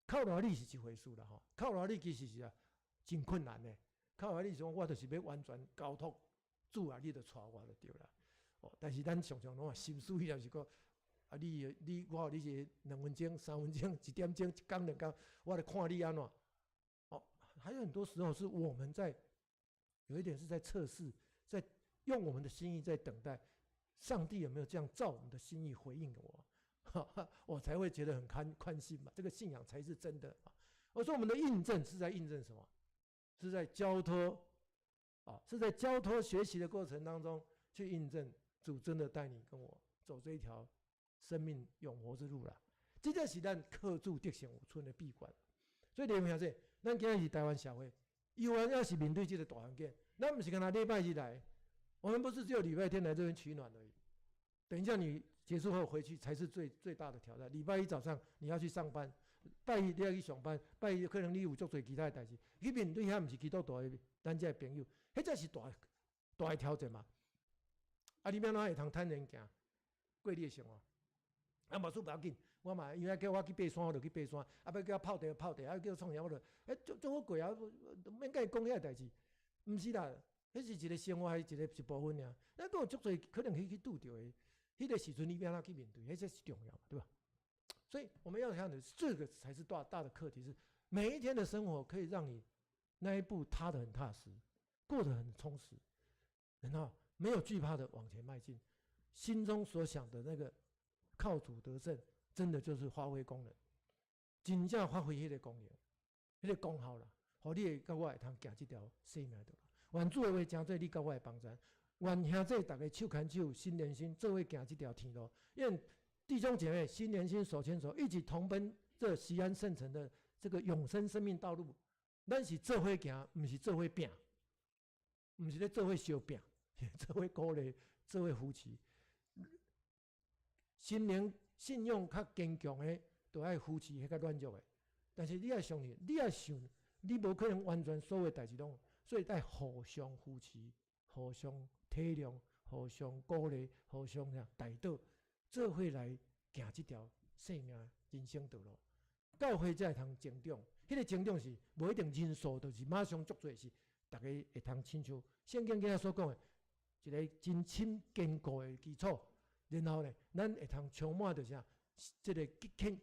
靠哪里是一回事啦靠哪里其实是真困难的。靠哪里是讲我就是要完全交托主你就带我就对了。但是咱常常拢心思意念是讲我你是2分钟、3分钟、1点钟、1天2天，我就看你安怎。还有很多时候是我们在有一点是在测试，在用我们的心意在等待上帝有没有这样照我们的心意回应我，我才会觉得很宽心嘛。这个信仰才是真的。我说我们的印证是在印证什么？是在交托是在交托学习的过程当中去印证主真的带你跟我走这一条生命永活之路啦。这才是咱靠主得胜有存的闭关。所以你有晓得，咱今日是台湾社会，有人要是面对这个大环境，咱不是跟他礼拜日来，我们不是只有礼拜天来这边取暖而已。等一下你结束后回去才是最大的挑战。礼拜一早上你要去上班，拜一你要去上班，拜一可能你有足多其他的代志，去面对遐不是基督徒的咱这朋友，迄才是大的挑战嘛。你要怎会通坦然行过你的生活？无事不要紧，我嘛因为叫我去爬山，我就去爬山；要叫我泡茶泡茶，叫我创业我就做好过免甲伊讲遐代志。毋是啦，迄是一个生活的一部分尔。咱都有足多可能去拄着的，迄个时阵你要怎去面对，迄才是重要，对吧？所以我们要想的，这个才是大的课题，是每一天的生活可以让你那一步踏得很踏实，过得很充实，然后没有惧怕的往前迈进，心中所想的那个靠主得胜，真的就是发挥功能，真正发挥迄个功能，迄个功效啦，互你甲我会通行这条生命的路。愿主的话真做你甲我的帮助，愿兄弟大家手牵手，心连心，做伙行这条天路。愿弟兄姐妹心连心，手牵手，一起同奔这西安圣城的这个永生生命道路。咱是做伙行，不是做伙拼，不是咧做伙相拼，做伙鼓励，做伙扶持。心灵信用较坚强的，就爱扶持迄较软弱的。但是你要相信，你要想，你无可能完全所有代志拢，所以要互相扶持、互相体谅、互相鼓励、互相带导，做伙来行这条生命人生道路。教会才会通成长，迄个成长是无一定人数，就是马上足多是，大家会通亲像圣经今所讲的，一个真深坚固的基础。然后呢，咱会通充满着啥？这个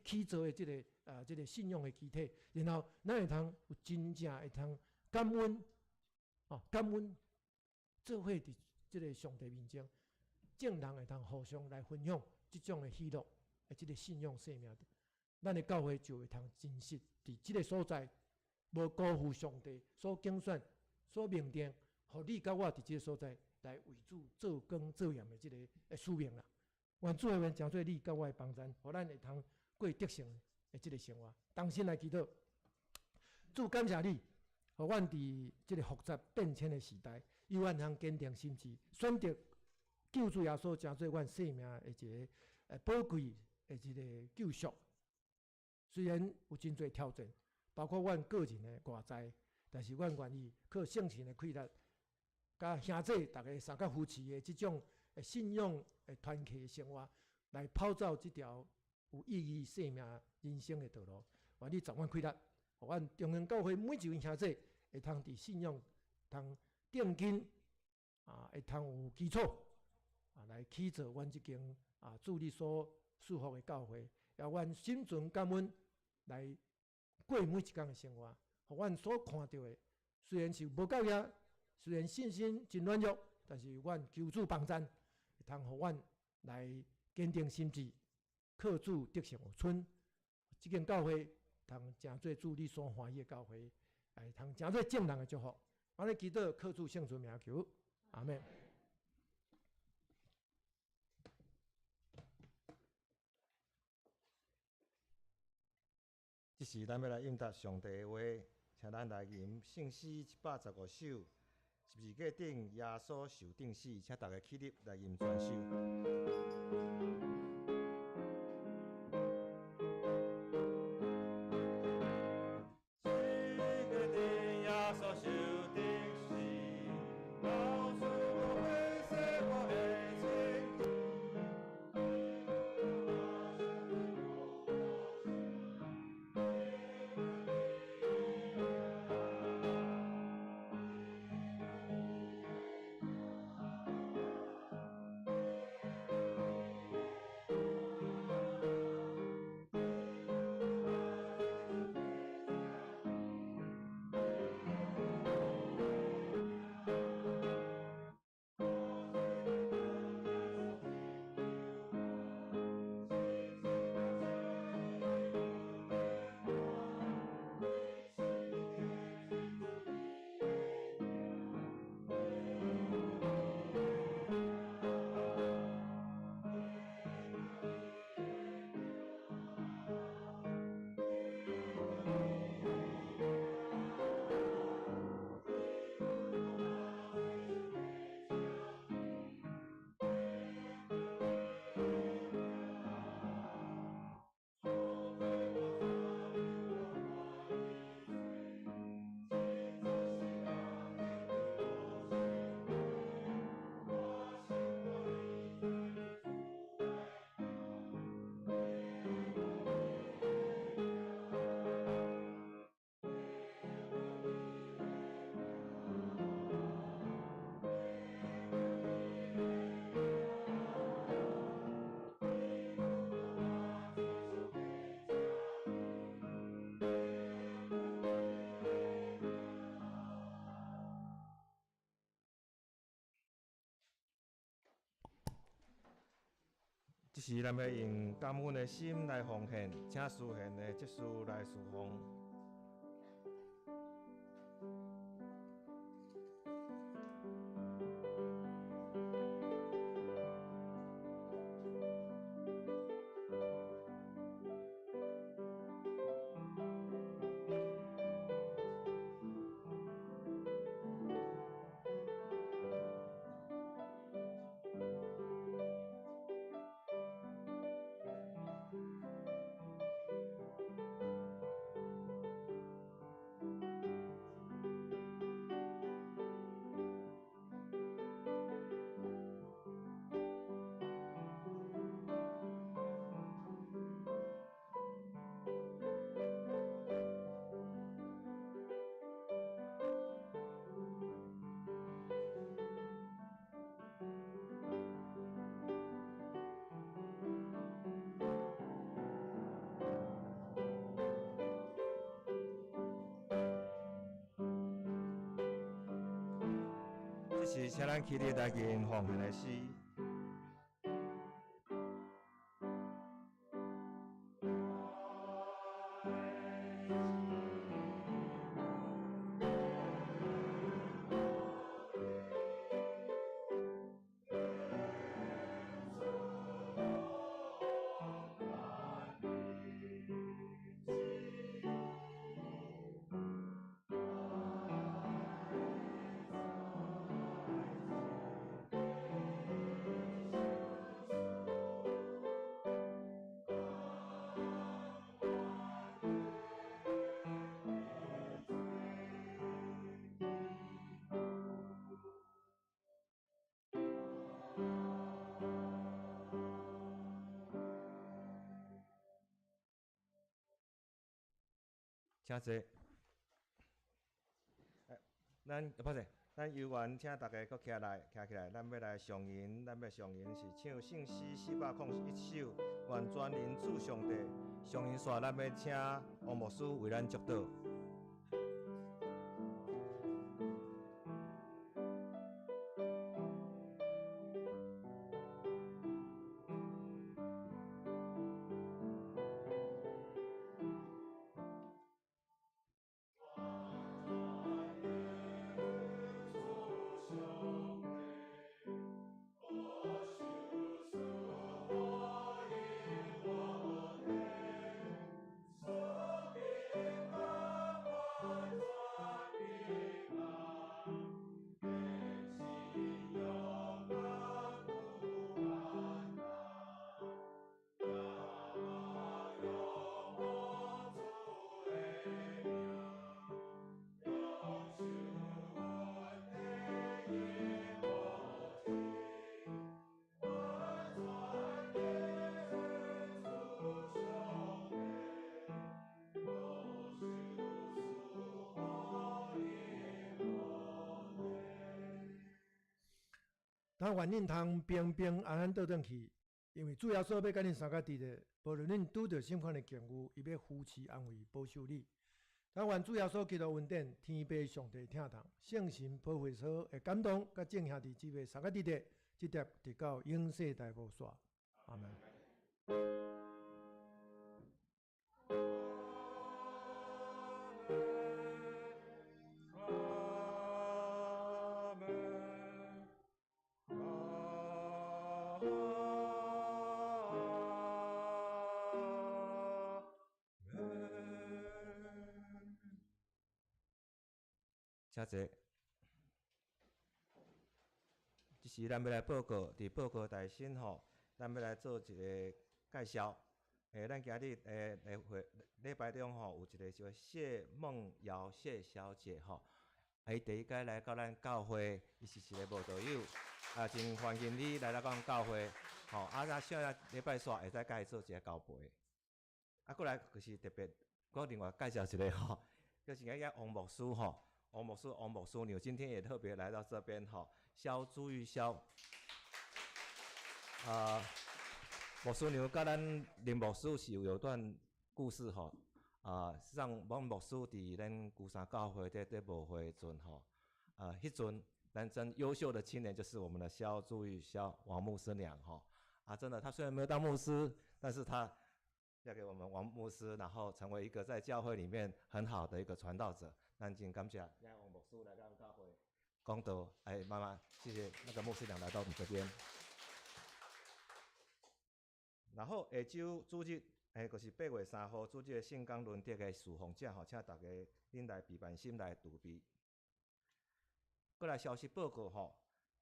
起造的这个信用的基体，然后咱会通有真正会通感恩，感恩，做伙伫即个上帝面前，正人会通互相来分享即种的喜乐，即个信仰生命。咱的教会就会通真实伫即个所在，无辜负上帝所拣选、所命定，互你甲我伫即个所在来为主做工做盐的即个使命啦。愿主的愿诚做你甲我的帮助，互咱会通过得胜的即个生活。同心来祈祷，主感谢你，互阮伫即个复杂变迁的时代，有阮通坚定心志，选择救主耶稣，诚做阮生命的一个宝贵的一个救赎。虽然有真侪挑战，包括阮个人的外在，但是阮愿意靠圣神的气力，甲兄弟大家三甲夫妻的即种信仰的团契的生活，来跑走即条有意义生命人生的道路。愿你掌管气力，互阮中央教会每一位兄弟会通伫信仰通定根会通有基础来起造阮即间主你所祝福的教会，也阮心存感恩来过每一天的生活。互阮所看到的，虽然是无够野，虽然信心真软弱，但是阮求主帮助，会通互阮来坚定心志，靠主得胜有春。即间教会通诚做主你所欢喜的教会，通诚做正人的祝福。安尼祈祷，靠主圣主名求，阿门。即时咱要来应答上帝的话，请咱来吟圣诗115首，十字架顶耶稣受钉死，请大家起立来吟全首。即时咱要用感恩的心来奉献，请诗献的结束来侍奉。时，请咱起立来敬奉献的诗。请坐。抱歉，咱游园请大家搁徛起来，咱要来上吟，是唱圣诗401首，愿全人主上帝。上吟煞，咱要请王牧师为咱祝祷。当愿恁通平平安安倒转去，因为主要所要甲恁三个伫咧，无论恁拄着什款的境遇，伊要扶持安慰保守你。当愿主要所基督恩典，天父上帝听从，圣神保惠所的感动，甲众兄弟姊妹三个伫咧，直接直到永世大无煞。阿门。请坐。即时咱要来报告，伫报告台先吼，咱要来做一个介绍。咱今日礼拜中吼有一个叫谢梦瑶谢小姐吼，伊第一届来到咱教会，伊是一个慕道友，真欢迎你来到咱教会。吼，小礼拜煞会使甲伊做一个交陪。过来就是特别，我另外介绍一个吼，就是王牧师吼。王牧师娘今天也特别来到这边哈，萧朱玉萧，牧师娘甲咱林牧师是有段故事哈，实际上王牧师伫咱鼓山教会在牧会阵吼，迄阵咱真优秀的青年就是我们的萧朱玉萧王牧师娘哈，真的他虽然没有当牧师，但是他嫁给我们王牧师，然后成为一个在教会里面很好的一个传道者。咱真感谢王牧师来到教会讲道，妈妈，谢谢那个牧师娘来到我们这边。然后下周主日，就是8月3号主日的圣港伦德的侍奉者吼，请大家恁来备办心来筹备。过来消息报告吼，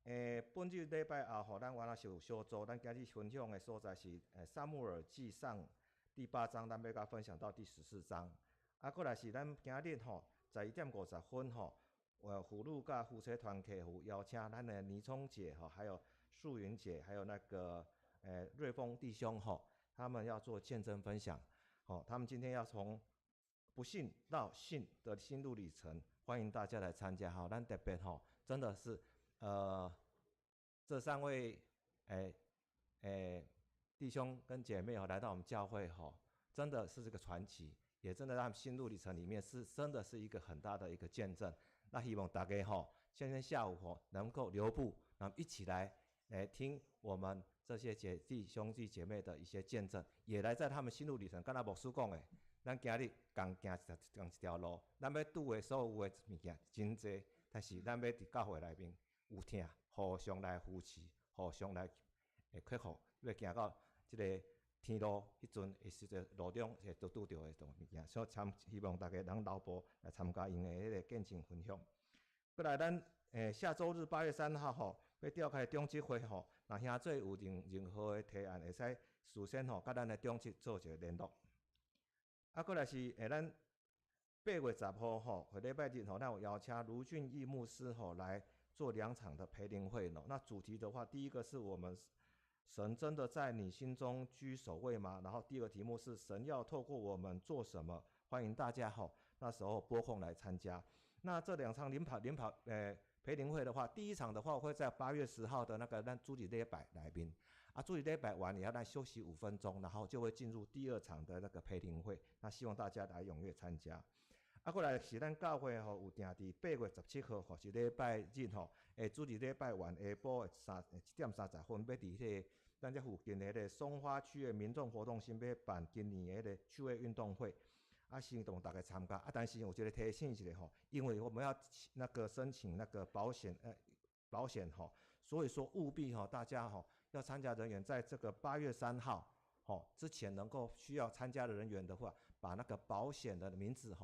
本日礼拜后吼，咱原来是有小组，咱今日分享的所在是撒母耳记上第8章，咱要甲分享到第14章。过来是咱今日吼。11:50吼，福禄甲夫妻团客户邀请咱的倪聪姐吼，还有素云姐，还有那个瑞丰弟兄吼，他们要做见证分享。他们今天要从不信到信的心路历程，欢迎大家来参加。咱特别真的是这3位弟兄跟姐妹来到我们教会真的是这个传奇。也真的让心路历程里面是真的是一个很大的一个见证。那希望大家今天下午能够留步，那么一起来听我们这些弟兄姐妹的一些见证，也来在他们心路历程，刚才牧师讲的，咱今日共行一条路，咱要拄的所有的物件真济，但是咱要伫教会内面有疼，互相来扶持，互相来克服，要行到这个天路迄阵会是个路中会都拄到的物件，所以希望大家能留步来参加因的迄个见证分享。过来，咱下周日8月3号要召开中执会若兄做有任何的提案，会使事先甲咱的中执做一个联络。过来是咱8月10号礼拜日咱有邀请卢俊义牧师来做2场的培灵会。那主题的话，第一个是我们神真的在你心中居首位吗？然后第二个题目是神要透过我们做什么？欢迎大家那时候拨空来参加。那这2场领跑培灵会的话，第一场的话会在8月10号的那个咱主日礼拜内面，主日礼拜完以后咱休息5分钟，然后就会进入第2场的那个培灵会。那希望大家来踊跃参加。过来是咱教会有定伫8月17号是礼拜日主日礼拜完下晡1点30分，要伫迄个咱这附近的迄个松花区的民众活动中要办今年的迄个手的运动会。希望大家参加。但是我觉得提醒一下因为我们要那个申请那个保险所以说务必大家要参加人员在这个8月3号之前能够需要参加的人员的话，把那个保险的名字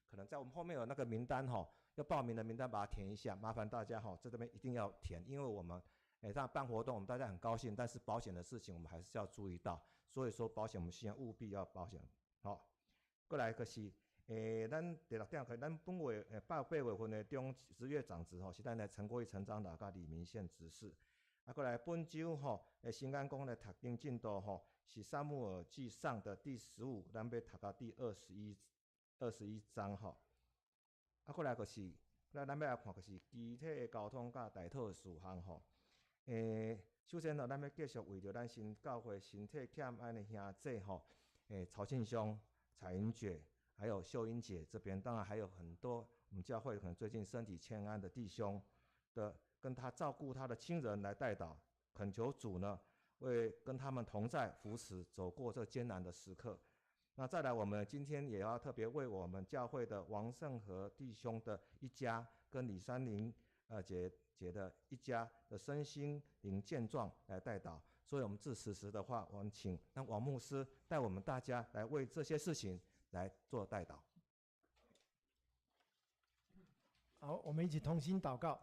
可能在我们后面有那个名单要报名的名单把它填一下，麻烦大家在这边一定要填，因为我们这样办活动我们大家很高兴，但是保险的事情我们还是要注意到，所以说保险我们需要务必要保险。过来就是咱第6点，咱本月8月份的中10月长子是咱的陈国义陈长老甲李明宪执事。过来本周新安宫的读经进度是撒母耳记上的第15，咱要读到第21章过来就是咱要来看就是具体的交通甲代祷的事项首先咱要继续为着咱新教会身体欠安的兄弟曹庆兄、彩云姐还有秀英姐这边，当然还有很多我们教会可能最近身体欠安的弟兄的，跟他照顾他的亲人来代祷，恳求主呢为跟他们同在扶持走过这艰难的时刻。那再来，我们今天也要特别为我们教会的王胜和弟兄的一家跟李山林姐的一家的身心灵健壮来代祷。所以我们此时的话，我们请让王牧师带我们大家来为这些事情来做代祷。好，我们一起同心祷告。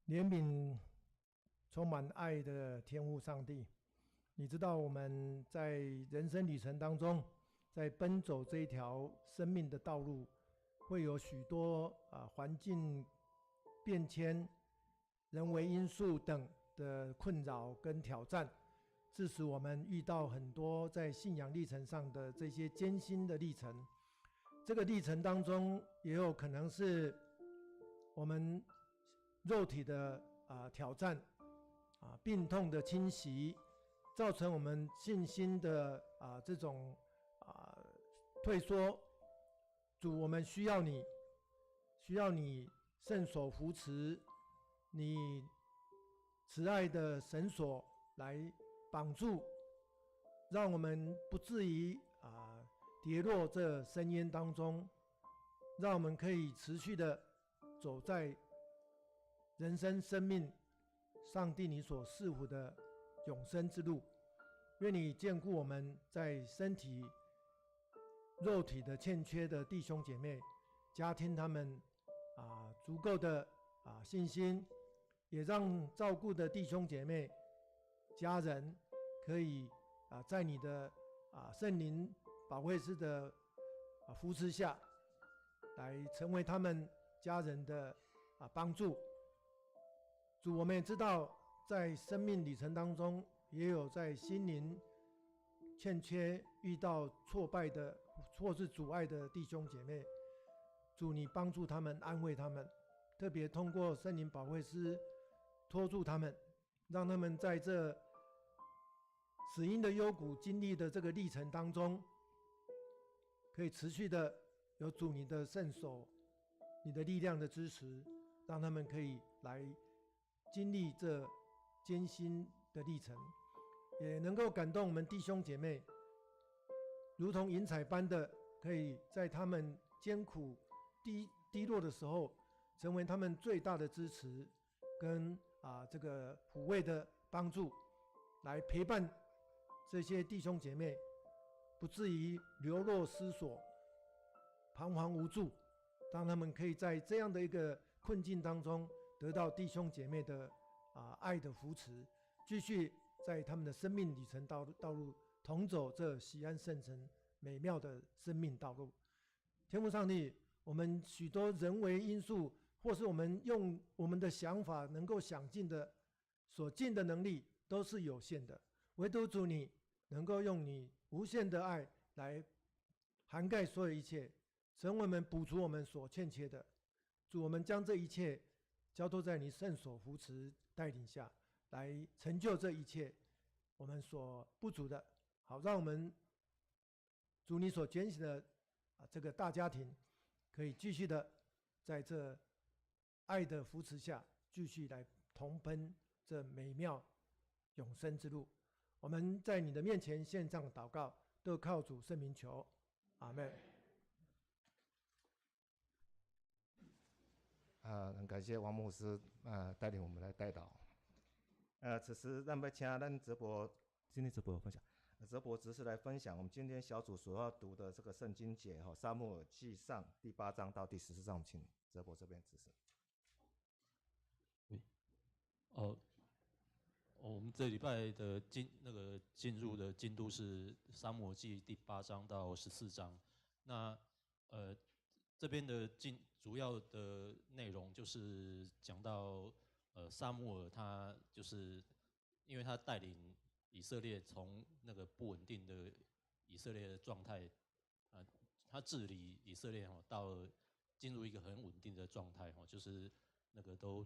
怜悯充满爱的天父上帝，你知道我们在人生旅程当中，在奔走这一条生命的道路，会有许多环境变迁、人为因素等的困扰跟挑战，致使我们遇到很多在信仰历程上的这些艰辛的历程。这个历程当中，也有可能是我们肉体的挑战，病痛的侵袭，造成我们信心的这种退缩。主，我们需要你，需要你圣手扶持，你慈爱的绳索来绑住，让我们不至于跌落这深渊当中，让我们可以持续的走在人生生命上帝你所赐福的永生之路。愿你眷顾我们在身体肉体的欠缺的弟兄姐妹，加添他们足够的信心，也让照顾的弟兄姐妹家人可以在你的圣灵保惠师的扶持下，来成为他们家人的帮助。主，我们也知道在生命旅程当中，也有在心灵欠缺遇到挫败的或是阻碍的弟兄姐妹，主，你帮助他们，安慰他们，特别通过圣灵保惠师托住他们，让他们在这死荫的幽谷经历的这个历程当中，可以持续的有主你的圣手你的力量的支持，让他们可以来经历这艰辛的历程，也能够感动我们弟兄姐妹，如同云彩般的，可以在他们艰苦低落的时候，成为他们最大的支持跟这个抚慰的帮助，来陪伴这些弟兄姐妹，不至于流落失所、彷徨无助，让他们可以在这样的一个困境当中，得到弟兄姐妹的爱的扶持，继续在他们的生命旅程道路同走这喜安圣城美妙的生命道路。天父上帝，我们许多人为因素，或是我们用我们的想法能够想尽的所尽的能力都是有限的，唯独主你能够用你无限的爱来涵盖所有一切，成为我们补足我们所欠缺的。主，我们将这一切交托在你圣所扶持带领下，来成就这一切我们所不足的，好让我们主你所拣选的这个大家庭，可以继续的在这爱的扶持下，继续来同奔这美妙永生之路。我们在你的面前献上祷告，都靠主圣名求，阿们。很感谢王牧师带领我们来带祷。此时咱要请咱泽博，今天泽博分享。泽博执事来分享我们今天小组所要读的这个圣经节哈，撒母耳记上第8章到第14章，我们请泽博这边执事。我们这礼拜的进入的进度是撒母耳记第8章到14章。那这边的主要的内容就是讲到撒母耳他就是因为他带领以色列从那个不稳定的以色列的状态，他治理以色列到进入一个很稳定的状态，就是那个都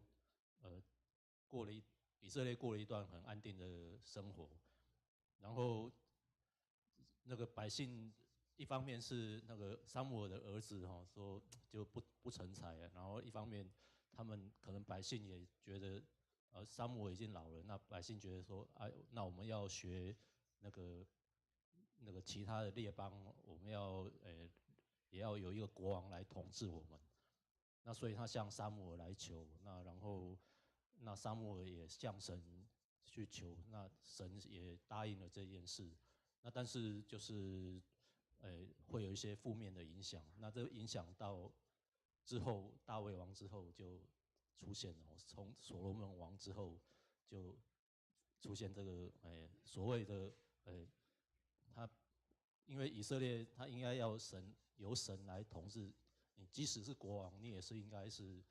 以色列过了一段很安定的生活，然后那个百姓一方面是那个撒母耳的儿子说就不成才，然后一方面他们可能百姓也觉得撒母耳已经老了，那百姓觉得说那我们要学那个其他的列邦，我们要也要有一个国王来统治我们，那所以他向撒母耳来求，然后撒母耳也向神去求，那神也答应了这件事。那但是就是会有一些负面的影响，那这影响到之后大卫王之后就出现了，从所罗门王之后就出现这个所谓的他因为以色列他应该要由神来统治，你即使是国王，你也是应该是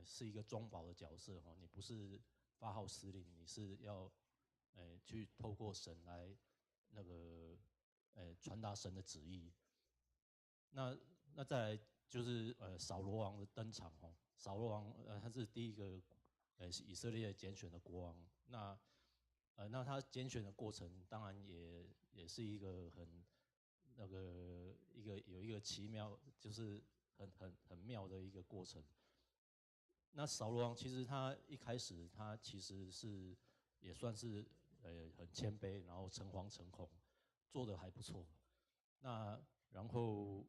是一个中保的角色，你不是发号施令，你是要去透过神来那个传达神的旨意。那再来就是扫罗王的登场，扫罗王他是第一个以色列拣选的国王。那他拣选的过程当然也是一个很那个有一个奇妙，就是很妙的一个过程。那扫罗王其实他一开始他其实是也算是很谦卑，然后诚惶诚恐，做得还不错。那然后，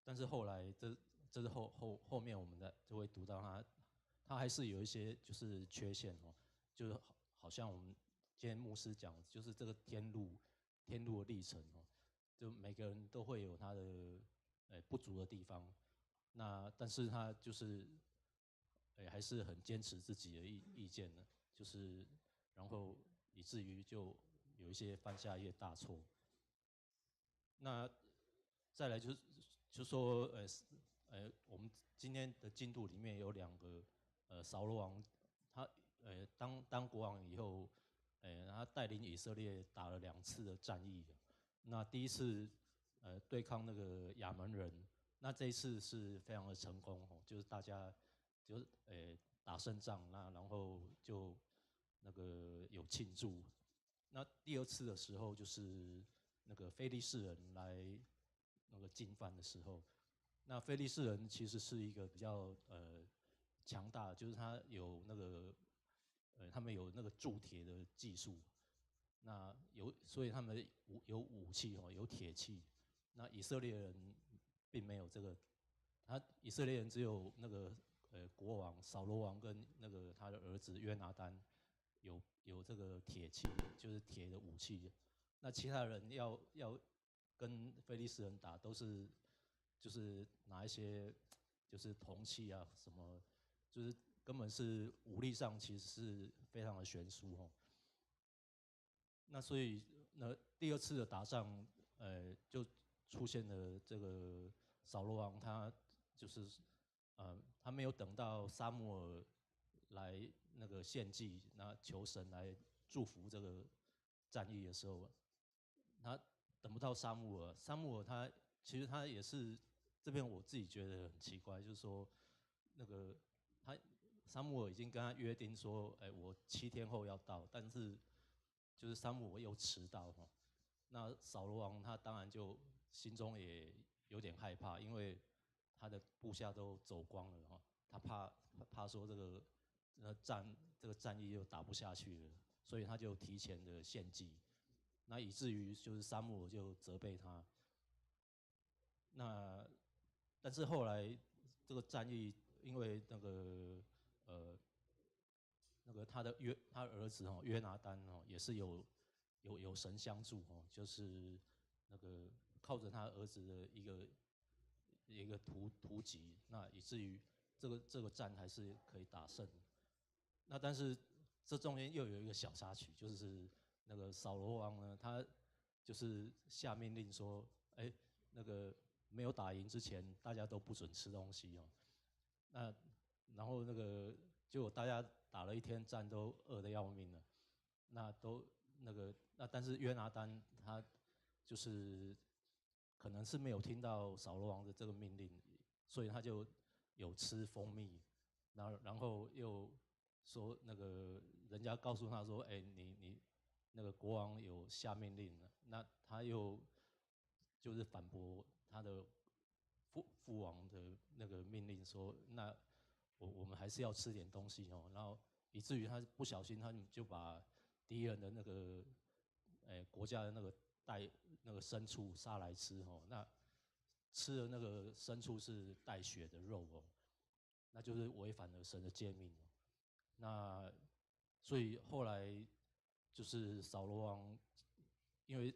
但是后来这是后面我们就会读到他还是有一些就是缺陷，就是好像我们今天牧师讲，就是这个天路的历程，就每个人都会有他的不足的地方。那但是他就是还是很坚持自己的意见呢，就是然后以至于就有一些犯下一些大错。那再来就说我们今天的进度里面有2个扫罗王，他当国王以后，他带领以色列打了2次的战役。那第一次对抗那个亚门人，那这一次是非常的成功，就是大家就打胜仗，那然后就那个有庆祝。那第2次的时候，就是那个非利士人来那个进犯的时候，那非利士人其实是一个比较强大，就是他有那个他们有那个铸铁的技术，那所以他们有武器哦，有铁器。那以色列人并没有这个，以色列人只有那个国王扫罗王跟那个他的儿子约拿单有这个铁器，就是铁的武器。那其他人要跟非利士人打，都是就是拿一些就是铜器啊什么，就是根本是武力上其实是非常的悬殊哦。那所以第二次的打仗，就出现了这个扫罗王，他就是他没有等到撒母耳来那个献祭，那求神来祝福这个战役的时候，他等不到撒母耳。撒母耳他其实他也是这边我自己觉得很奇怪，就是说那个撒母耳已经跟他约定说，我7天后要到，但是就是撒母耳又迟到哈。那扫罗王他当然就心中也有点害怕，因为他的部下都走光了哈，他怕说这个战役又打不下去了，所以他就提前的献祭，那以至于就是撒母耳就责备他。那但是后来这个战役因为他儿子约拿单也是有神相助就是那个靠着他儿子的一个突击，那以至于这个战还是可以打胜。那但是这中间又有一个小插曲，就是那个扫罗王呢，他就是下命令说，那个没有打赢之前，大家都不准吃东西哦。那然后结果大家打了1天战都饿得要命了，那但是约拿单他就是可能是没有听到扫罗王的这个命令，所以他就有吃蜂蜜，然后又说那个人家告诉他说，你那个国王有下命令了，那他又就是反驳他的父王的那个命令说，那我们还是要吃点东西哦，然后以至于他不小心他就把敌人的那个国家的那个牲畜杀来吃哦，那吃的那个牲畜是带血的肉哦，那就是违反了神的诫命哦。那所以后来就是扫罗王，因为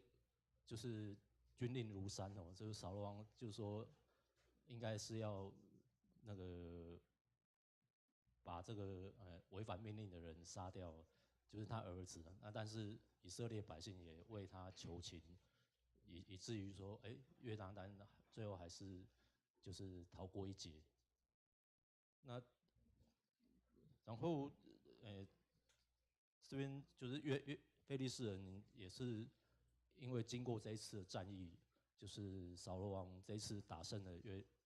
就是军令如山哦，就是扫罗王就说应该是要那个把这个违反命令的人杀掉，就是他儿子。那但是以色列百姓也为他求情，以至于说，约拿单最后还是就是逃过一劫。那然后这边就是非利士人也是因为经过这一次的战役，就是扫罗王这一次打胜了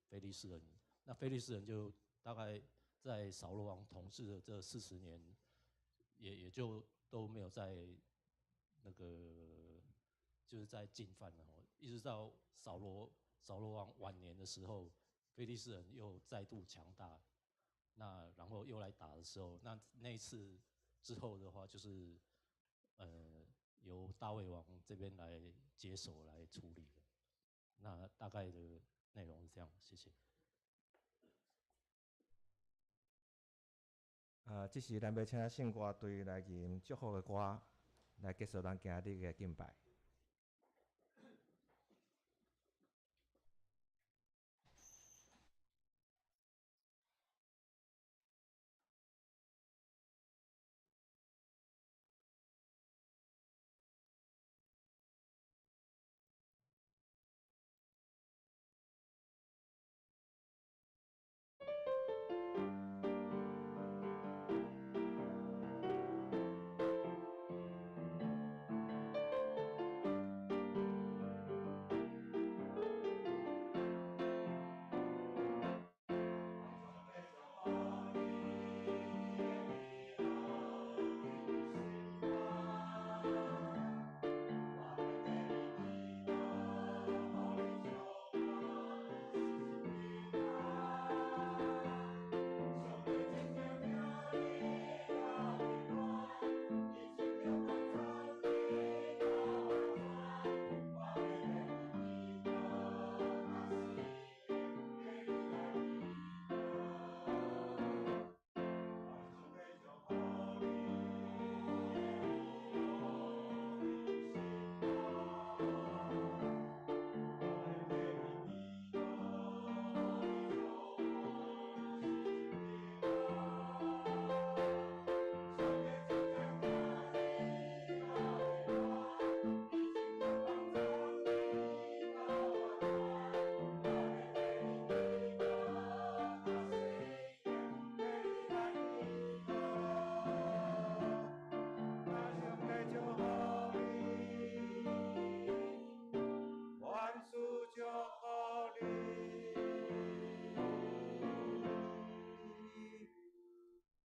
非利士人，那非利士人就大概在扫罗王统治的这40年，也就都没有在那个就是在进犯了一直到扫罗王晚年的时候，非利士人又再度强大，那然后又来打的时候，那一次之后的话，就是由大卫王这边来接手来处理的。那大概的内容是这样，谢谢。这时咱要请圣歌队来吟祝福的歌，来结束咱今日的敬拜。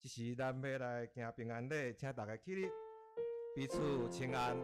这是咱要来行平安礼，请大家起立，彼此请安。